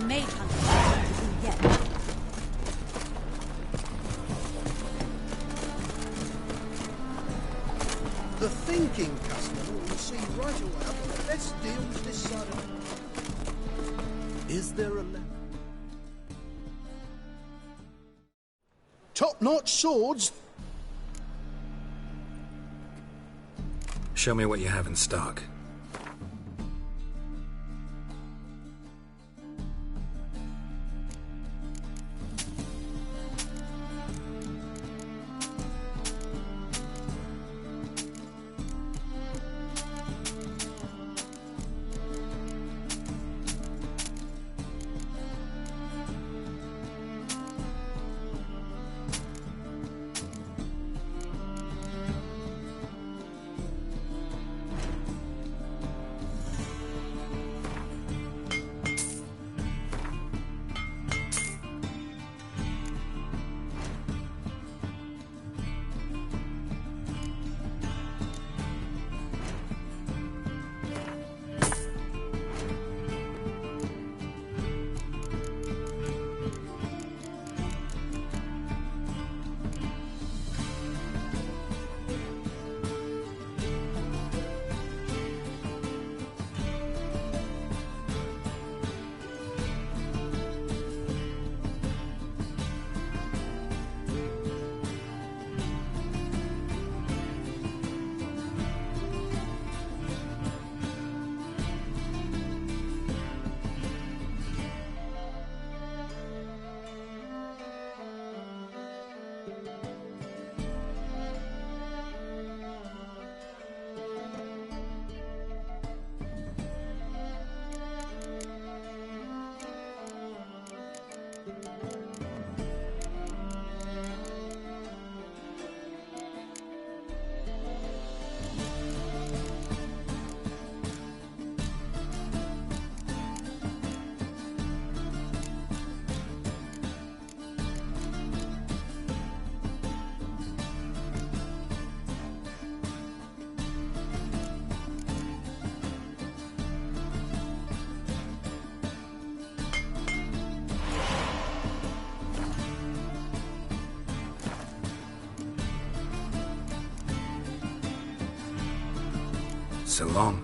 Maid hunter isn't yet. The thinking customer will see right away one of the best deals this side of the... Is there a lemon? Top-notch swords? Show me what you have in stock. So long.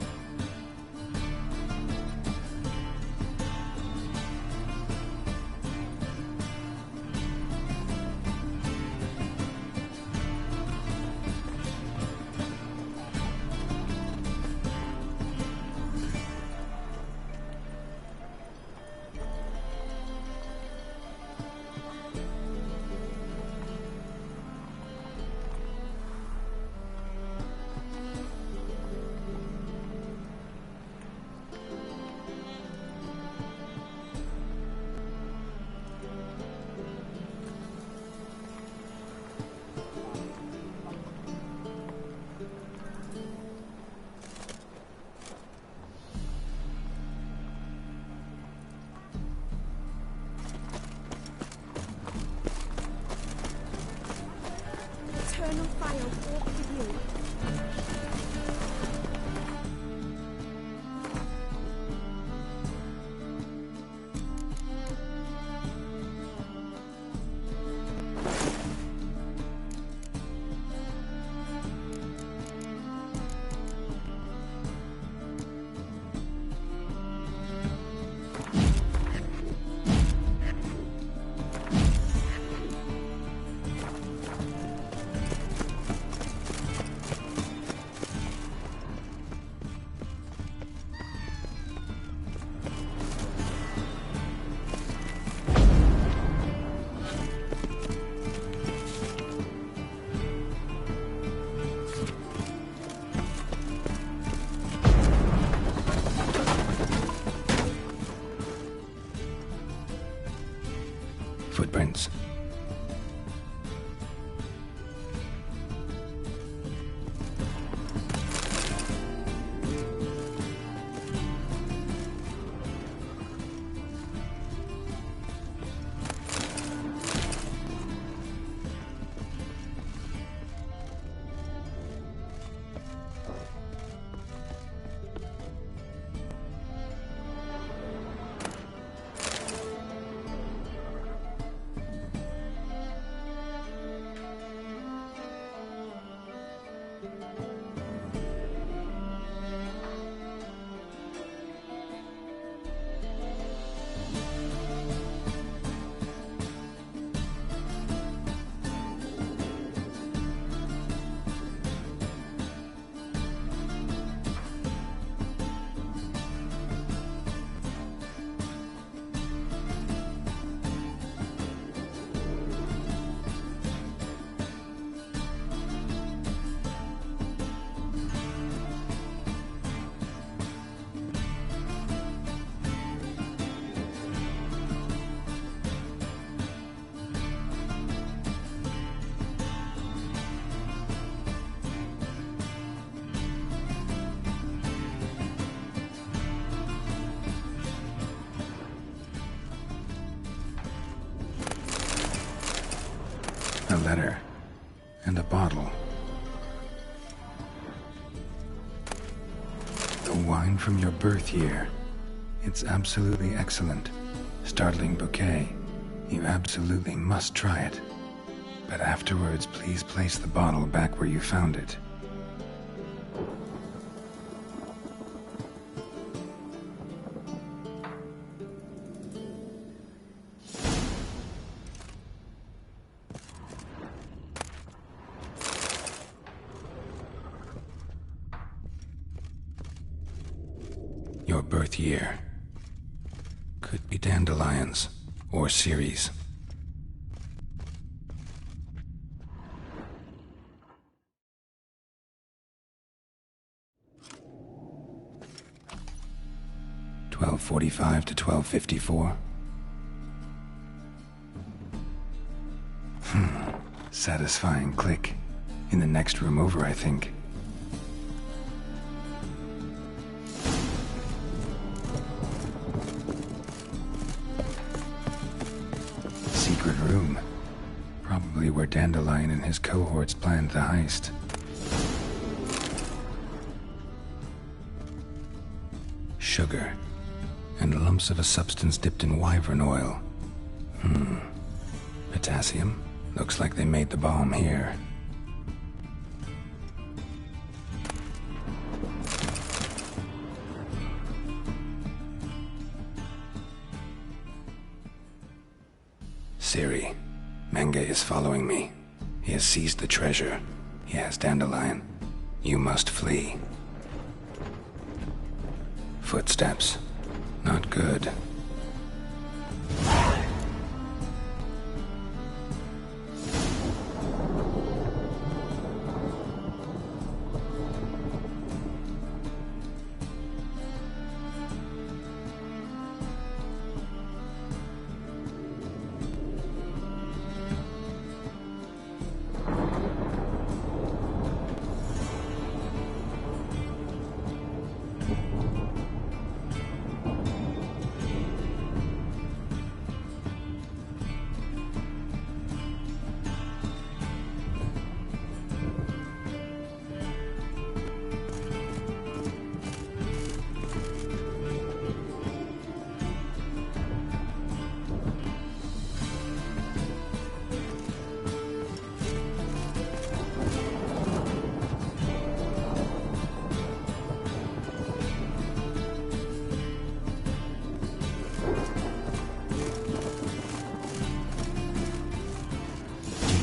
Eternal fire walk with you. Footprints. A letter. And a bottle. The wine from your birth year. It's absolutely excellent. Startling bouquet. You absolutely must try it. But afterwards, please place the bottle back where you found it. Your birth year. Could be dandelions or Ceres. (12:45 to 12:54). Satisfying click. In the next room over, I think. Secret room. Probably where Dandelion and his cohorts planned the heist. Sugar. And lumps of a substance dipped in wyvern oil. Potassium? Looks like they made the bomb here. Ciri, Menge is following me. He has seized the treasure. He has Dandelion. You must flee. Footsteps. Not good.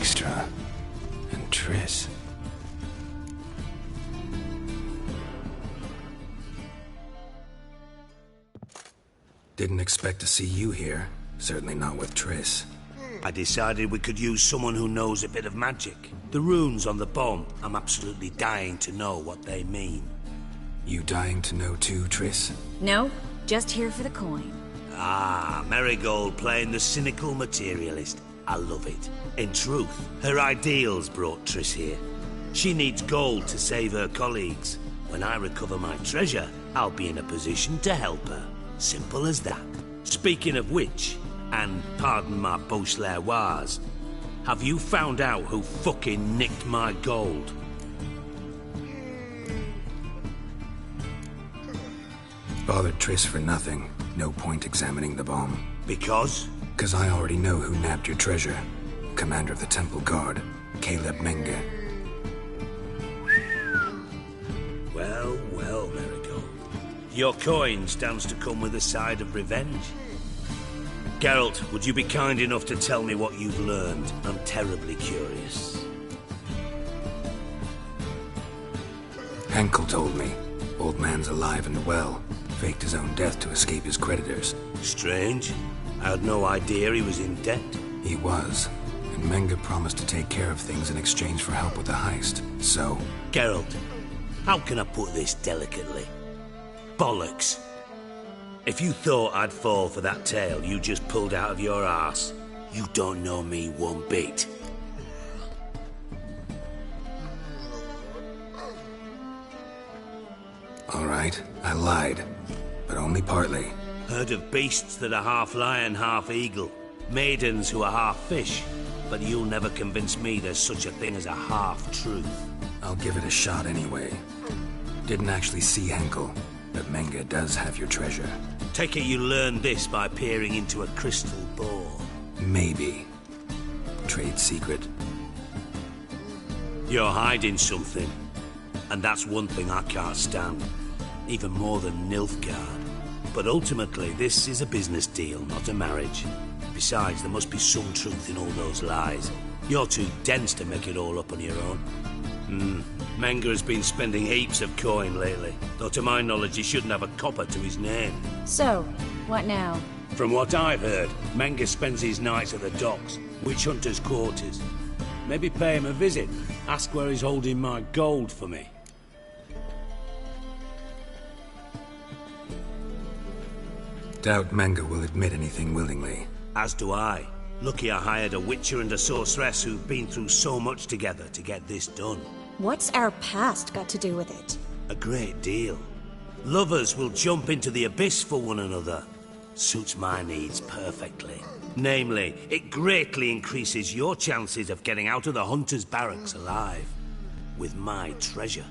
Dijkstra and Triss. Didn't expect to see you here. Certainly not with Triss. I decided we could use someone who knows a bit of magic. The runes on the bomb, I'm absolutely dying to know what they mean. You dying to know too, Triss? No, just here for the coin. Ah, Marigold playing the cynical materialist. I love it. In truth, her ideals brought Triss here. She needs gold to save her colleagues. When I recover my treasure, I'll be in a position to help her. Simple as that. Speaking of which, and pardon my Beauclervoise, have you found out who fucking nicked my gold? Bothered Triss for nothing. No point examining the bomb. Because? Because I already know who nabbed your treasure. Commander of the Temple Guard, Caleb Menge. Well, well, Marigold. Your coin stands to come with a side of revenge. Geralt, would you be kind enough to tell me what you've learned? I'm terribly curious. Henkel told me. Old man's alive and well. Faked his own death to escape his creditors. Strange. I had no idea he was in debt. He was. And Menge promised to take care of things in exchange for help with the heist. So... Geralt, how can I put this delicately? Bollocks. If you thought I'd fall for that tale you just pulled out of your arse, you don't know me one bit. All right, I lied. But only partly. Heard of beasts that are half lion, half eagle. Maidens who are half fish. But you'll never convince me there's such a thing as a half-truth. I'll give it a shot anyway. Didn't actually see Henkel, but Menge does have your treasure. Take it you learned this by peering into a crystal ball. Maybe. Trade secret. You're hiding something. And that's one thing I can't stand. Even more than Nilfgaard. But ultimately, this is a business deal, not a marriage. Besides, there must be some truth in all those lies. You're too dense to make it all up on your own. Menge has been spending heaps of coin lately. Though to my knowledge, he shouldn't have a copper to his name. So, what now? From what I've heard, Menge spends his nights at the docks. Witch Hunter's quarters. Maybe pay him a visit. Ask where he's holding my gold for me. Doubt Menge will admit anything willingly. As do I. Lucky I hired a witcher and a sorceress who've been through so much together to get this done. What's our past got to do with it? A great deal. Lovers will jump into the abyss for one another. Suits my needs perfectly. Namely, it greatly increases your chances of getting out of the Hunter's barracks alive. With my treasure.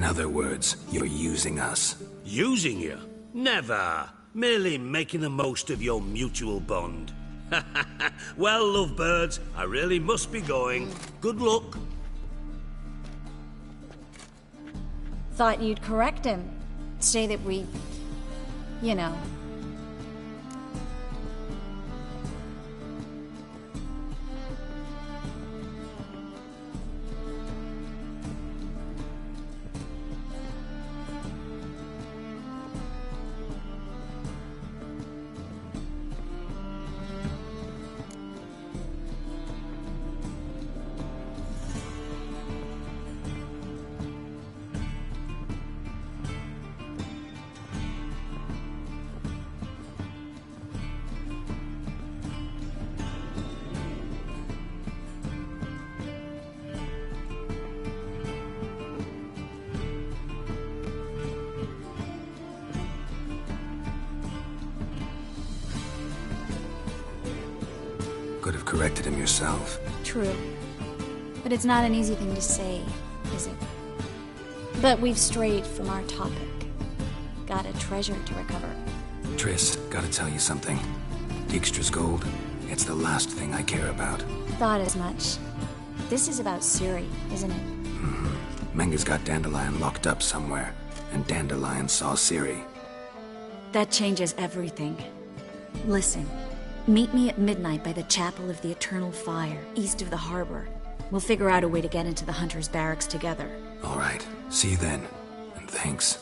In other words, you're using us. Using you? Never. Merely making the most of your mutual bond. Well, lovebirds, I really must be going. Good luck. Thought you'd correct him. Say that we... you know... Could have corrected him yourself. True. But it's not an easy thing to say, is it? But we've strayed from our topic. Got a treasure to recover. Triss, gotta tell you something. Dijkstra's gold, it's the last thing I care about. Thought as much. This is about Ciri, isn't it? Menga's got Dandelion locked up somewhere, and Dandelion saw Ciri. That changes everything. Listen. Meet me at midnight by the Chapel of the Eternal Fire, east of the harbor. We'll figure out a way to get into the Hunter's barracks together. All right. See you then. And thanks.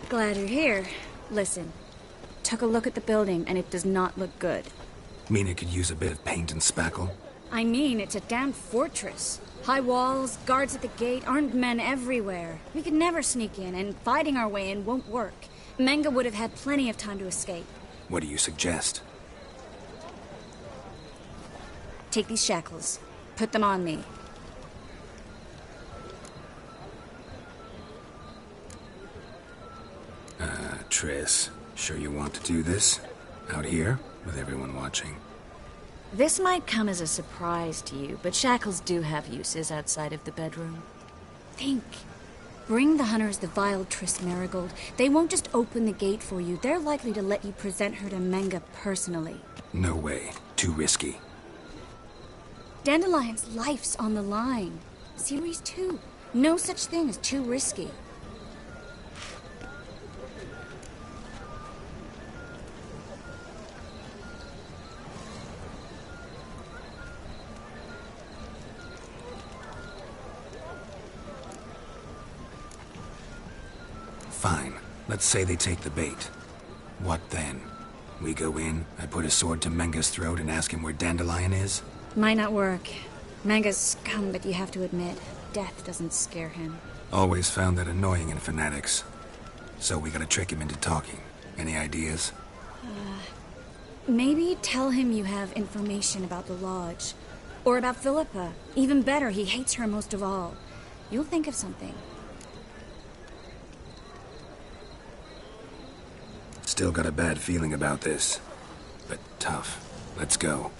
Glad you're here. Listen, took a look at the building and it does not look good. Mean it could use a bit of paint and spackle? I mean, it's a damn fortress. High walls, guards at the gate, armed men everywhere. We could never sneak in, and fighting our way in won't work. Menga would have had plenty of time to escape. What do you suggest? Take these shackles. Put them on me. Triss, sure you want to do this? Out here, with everyone watching? This might come as a surprise to you, but shackles do have uses outside of the bedroom. Think. Bring the hunters the vile Triss Merigold. They won't just open the gate for you. They're likely to let you present her to Menga personally. No way. Too risky. Dandelion's life's on the line. Ciri's too. No such thing as too risky. Fine. Let's say they take the bait. What then? We go in, I put a sword to Menga's throat and ask him where Dandelion is? Might not work. Menga's scum, but you have to admit, death doesn't scare him. Always found that annoying in fanatics. So we gotta trick him into talking. Any ideas? Maybe tell him you have information about the Lodge. Or about Philippa. Even better, he hates her most of all. You'll think of something. Still got a bad feeling about this. But tough. Let's go.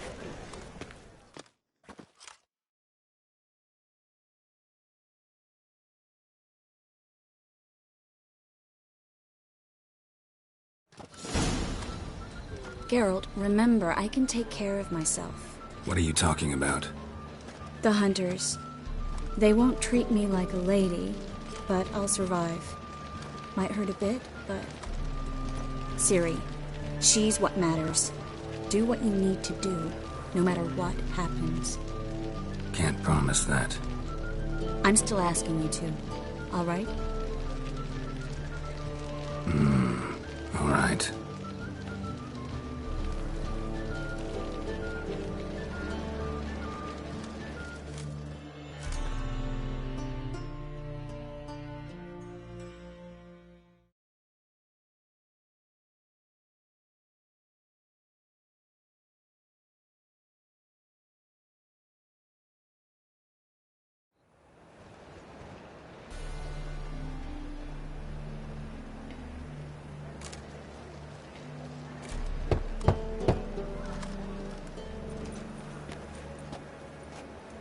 Geralt, remember, I can take care of myself. What are you talking about? The hunters. They won't treat me like a lady, but I'll survive. Might hurt a bit, but... Ciri, she's what matters. Do what you need to do, no matter what happens. Can't promise that. I'm still asking you to, all right? All right.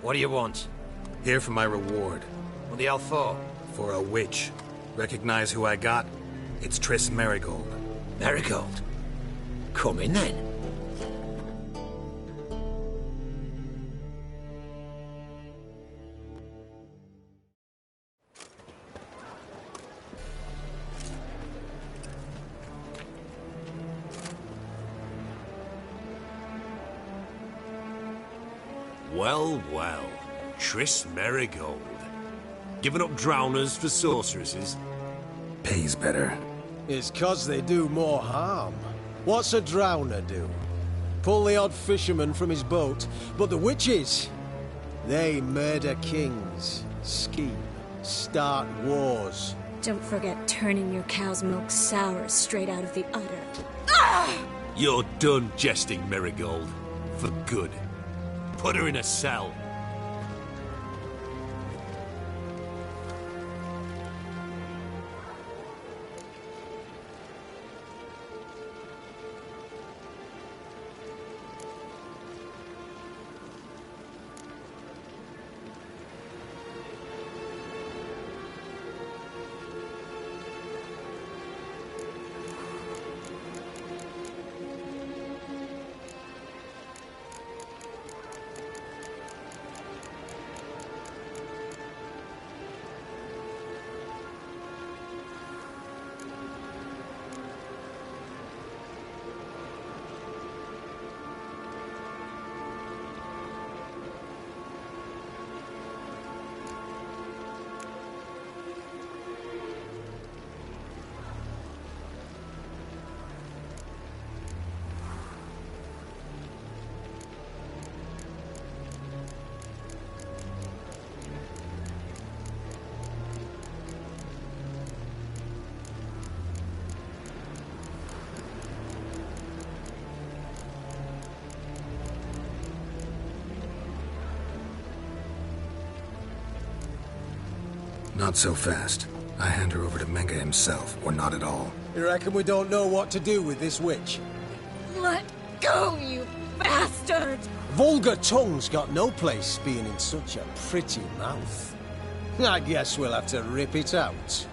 What do you want? Here for my reward. What the hell for? For a witch. Recognize who I got? It's Triss Merigold. Merigold? Come in then. Well, well. Triss Merigold. Giving up drowners for sorceresses? Pays better. It's 'cause they do more harm. What's a drowner do? Pull the odd fisherman from his boat, but the witches, they murder kings, scheme, start wars. Don't forget turning your cow's milk sour straight out of the udder. You're done jesting, Merigold. For good. Put her in a cell. Not so fast. I hand her over to Menga himself, or not at all. You reckon we don't know what to do with this witch? Let go, you bastard! Vulgar tongue's got no place being in such a pretty mouth. I guess we'll have to rip it out.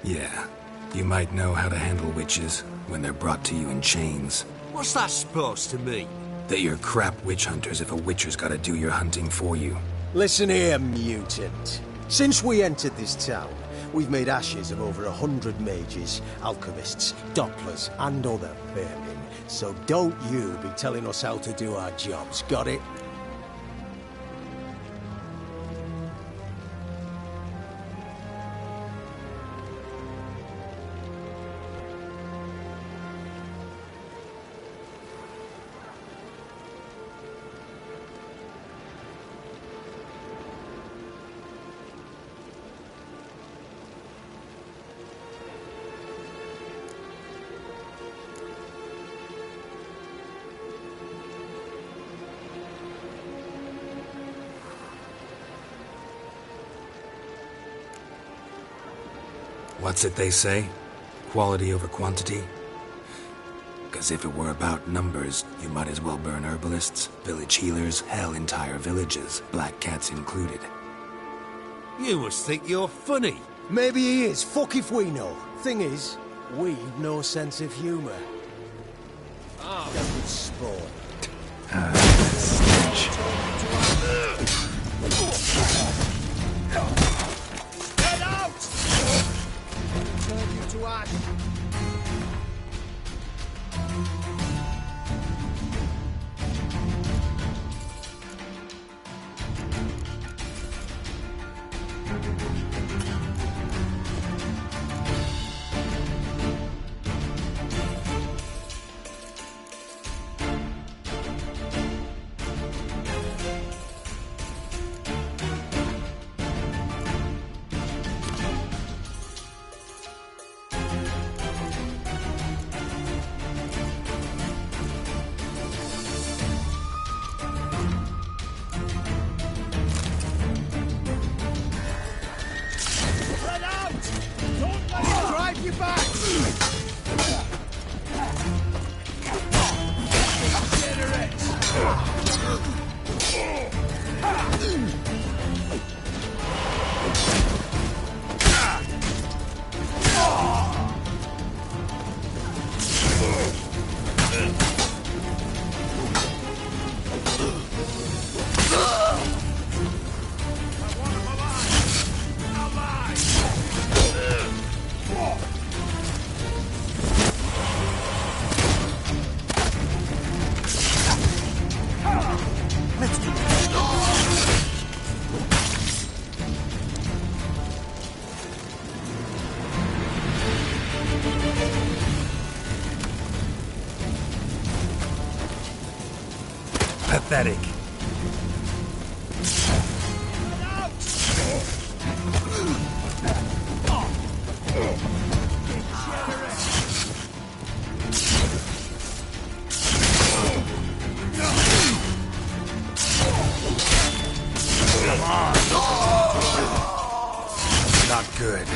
Yeah, you might know how to handle witches when they're brought to you in chains. What's that supposed to mean? That you're crap witch hunters if a witcher's gotta do your hunting for you. Listen here, mutant. Since we entered this town, we've made ashes of over 100 mages, alchemists, dopplers, and other vermin. So don't you be telling us how to do our jobs, got it? What's it they say? Quality over quantity? Because if it were about numbers, you might as well burn herbalists, village healers, hell, entire villages, black cats included. You must think you're funny. Maybe he is. Fuck if we know. Thing is, we've no sense of humor. Ah, that was spawn. Get out! Turn you to ash. Pathetic. Come on. Not good.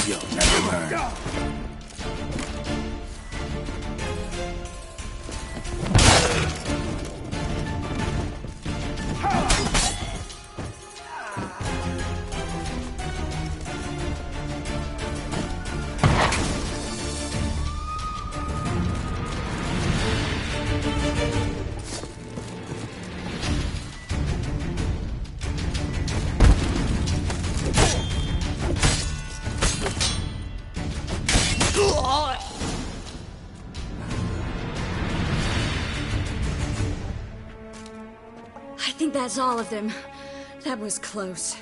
You'll never learn. I think that's all of them. That was close.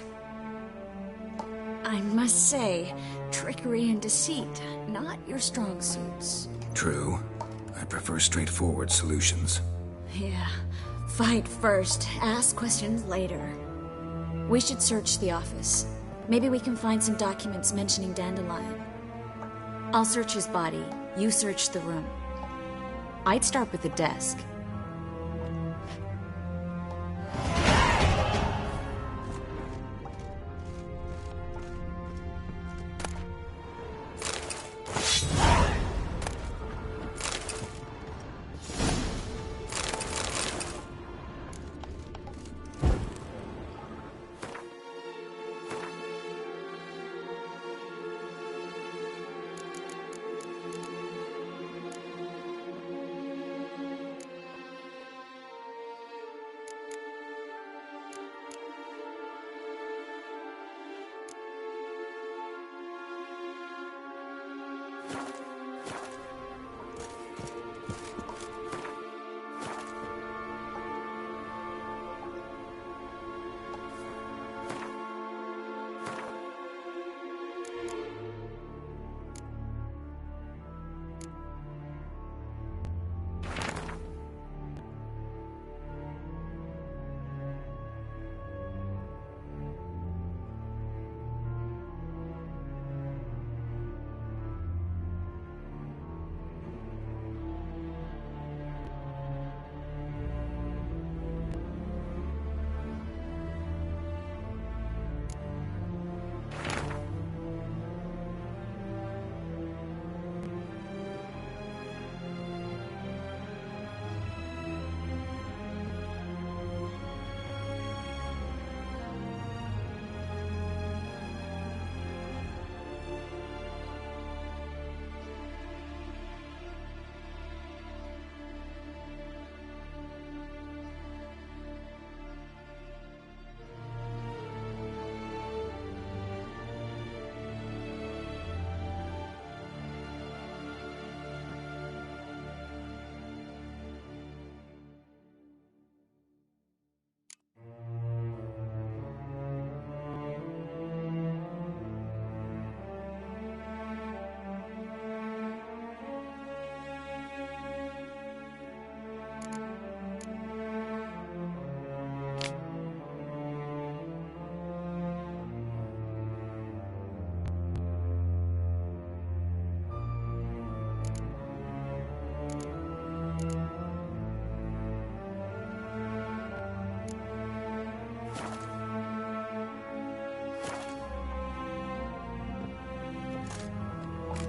I must say, trickery and deceit, not your strong suits. True. I prefer straightforward solutions. Yeah. Fight first, ask questions later. We should search the office. Maybe we can find some documents mentioning Dandelion. I'll search his body, you search the room. I'd start with the desk.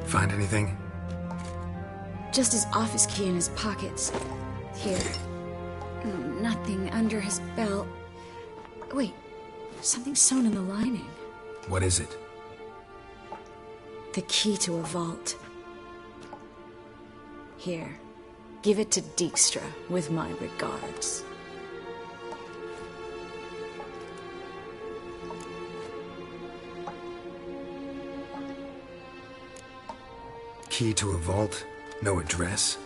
Find anything? Just his office key in his pockets. Here. Nothing under his belt. Wait, something sewn in the lining. What is it? The key to a vault. Here. Give it to Dijkstra, with my regards. Key to a vault? No address?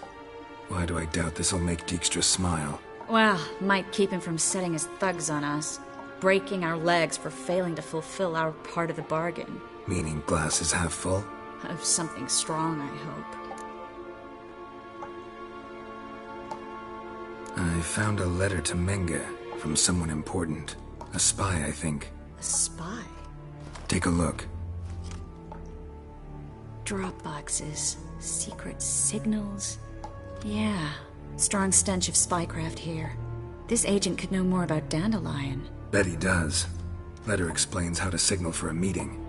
Why do I doubt this'll make Dijkstra smile? Well, might keep him from setting his thugs on us. Breaking our legs for failing to fulfill our part of the bargain. Meaning glass is half full? Of something strong, I hope. I found a letter to Menge from someone important. A spy, I think. A spy? Take a look. Drop boxes, secret signals. Yeah, strong stench of spycraft here. This agent could know more about Dandelion. Bet he does. Letter explains how to signal for a meeting.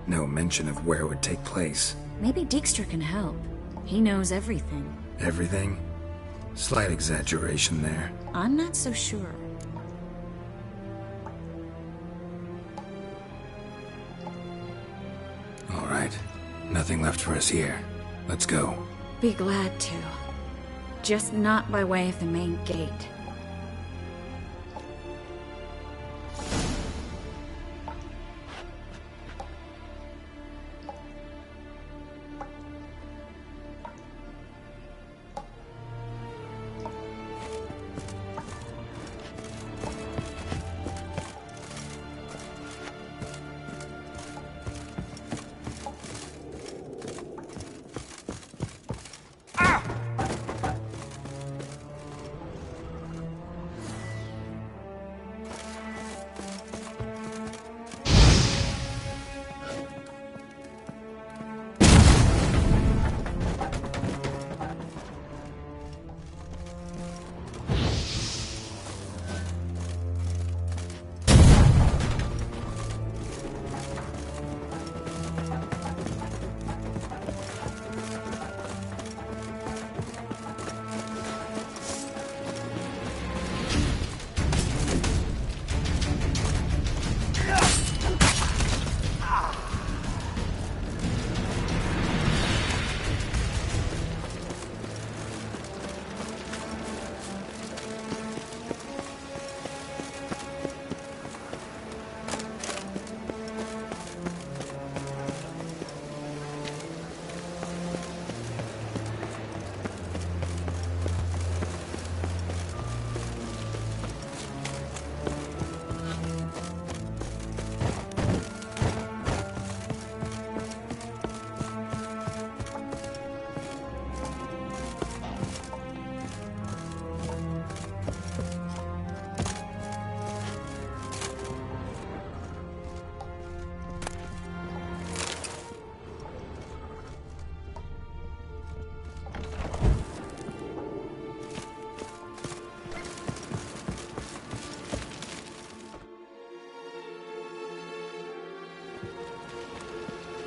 No mention of where it would take place. Maybe Dijkstra can help. He knows everything. Everything? Slight exaggeration there. I'm not so sure. All right. Nothing left for us here. Let's go. Be glad to. Just not by way of the main gate.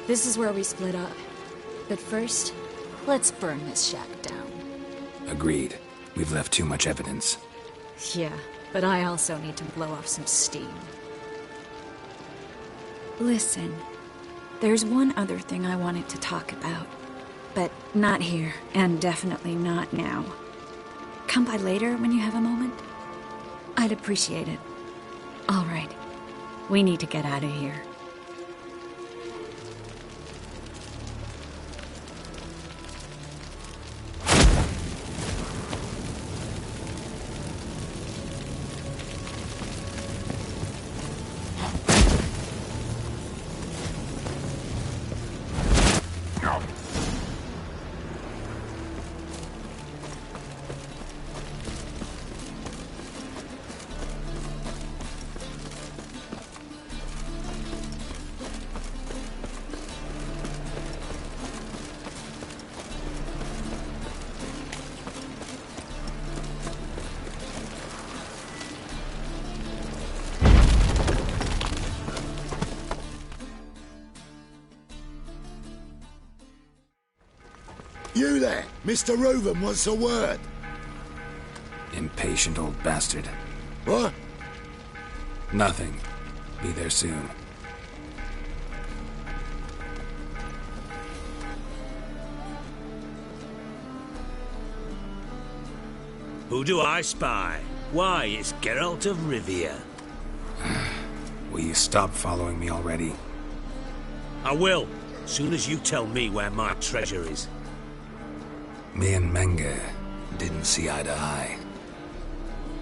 This is where we split up. But first, let's burn this shack down. Agreed. We've left too much evidence. Yeah, but I also need to blow off some steam. Listen, there's one other thing I wanted to talk about. But not here, and definitely not now. Come by later when you have a moment? I'd appreciate it. All right. We need to get out of here. You there! Mr. Reuven wants a word. Impatient old bastard. What? Nothing. Be there soon. Who do I spy? Why, it's Geralt of Rivia. Will you stop following me already? I will, soon as you tell me where my treasure is. Me and Menge didn't see eye to eye.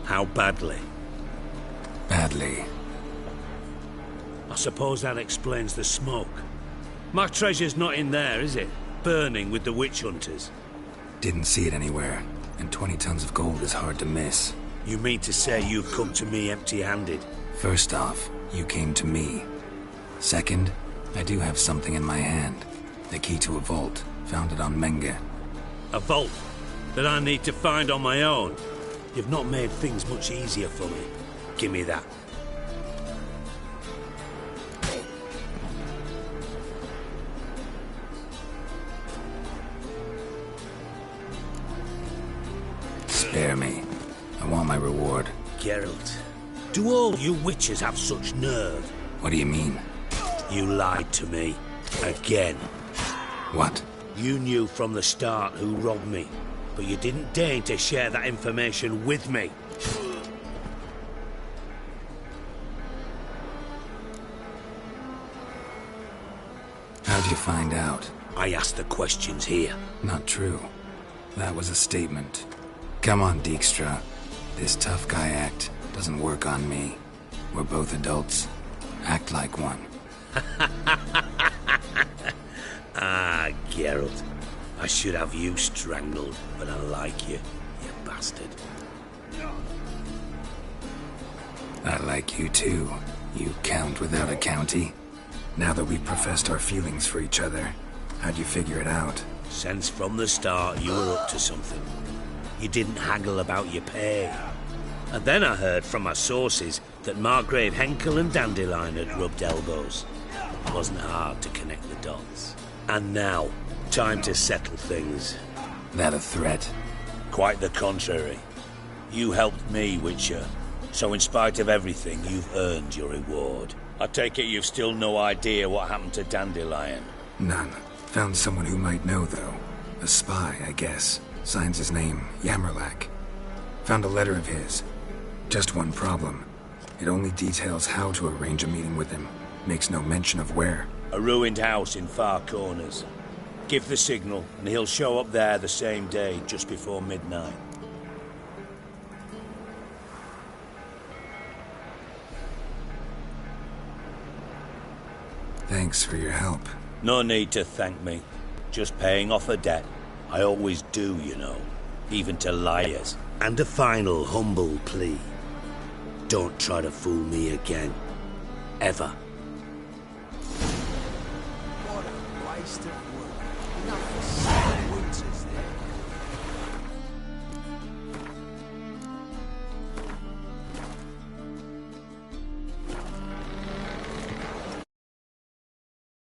How badly? Badly. I suppose that explains the smoke. My treasure's not in there, is it? Burning with the witch hunters. Didn't see it anywhere, and 20 tons of gold is hard to miss. You mean to say you've come to me empty-handed? First off, you came to me. Second, I do have something in my hand. The key to a vault, found it on Menge. A vault that I need to find on my own? You've not made things much easier for me. Give me that. Spare me. I want my reward. Geralt, do all you witches have such nerve? What do you mean? You lied to me. Again. What? You knew from the start who robbed me, but you didn't deign to share that information with me. How'd you find out? I asked the questions here. Not true. That was a statement. Come on, Dijkstra. This tough guy act doesn't work on me. We're both adults. Act like one. Ah, Geralt. I should have you strangled, but I like you, you bastard. I like you too, you count without a county. Now that we've professed our feelings for each other, how'd you figure it out? Since from the start you were up to something. You didn't haggle about your pay. And then I heard from my sources that Margrave Henkel and Dandelion had rubbed elbows. It wasn't hard to connect the dots. And now, time to settle things. That a threat? Quite the contrary. You helped me, Witcher. So in spite of everything, you've earned your reward. I take it you've still no idea what happened to Dandelion? None. Found someone who might know, though. A spy, I guess. Signs his name, Yamerlak. Found a letter of his. Just one problem. It only details how to arrange a meeting with him. Makes no mention of where. A ruined house in Far Corners. Give the signal, and he'll show up there the same day, just before midnight. Thanks for your help. No need to thank me. Just paying off a debt. I always do, you know. Even to liars. And a final humble plea. Don't try to fool me again. Ever. What a waste of work. Enough for 7 winters there.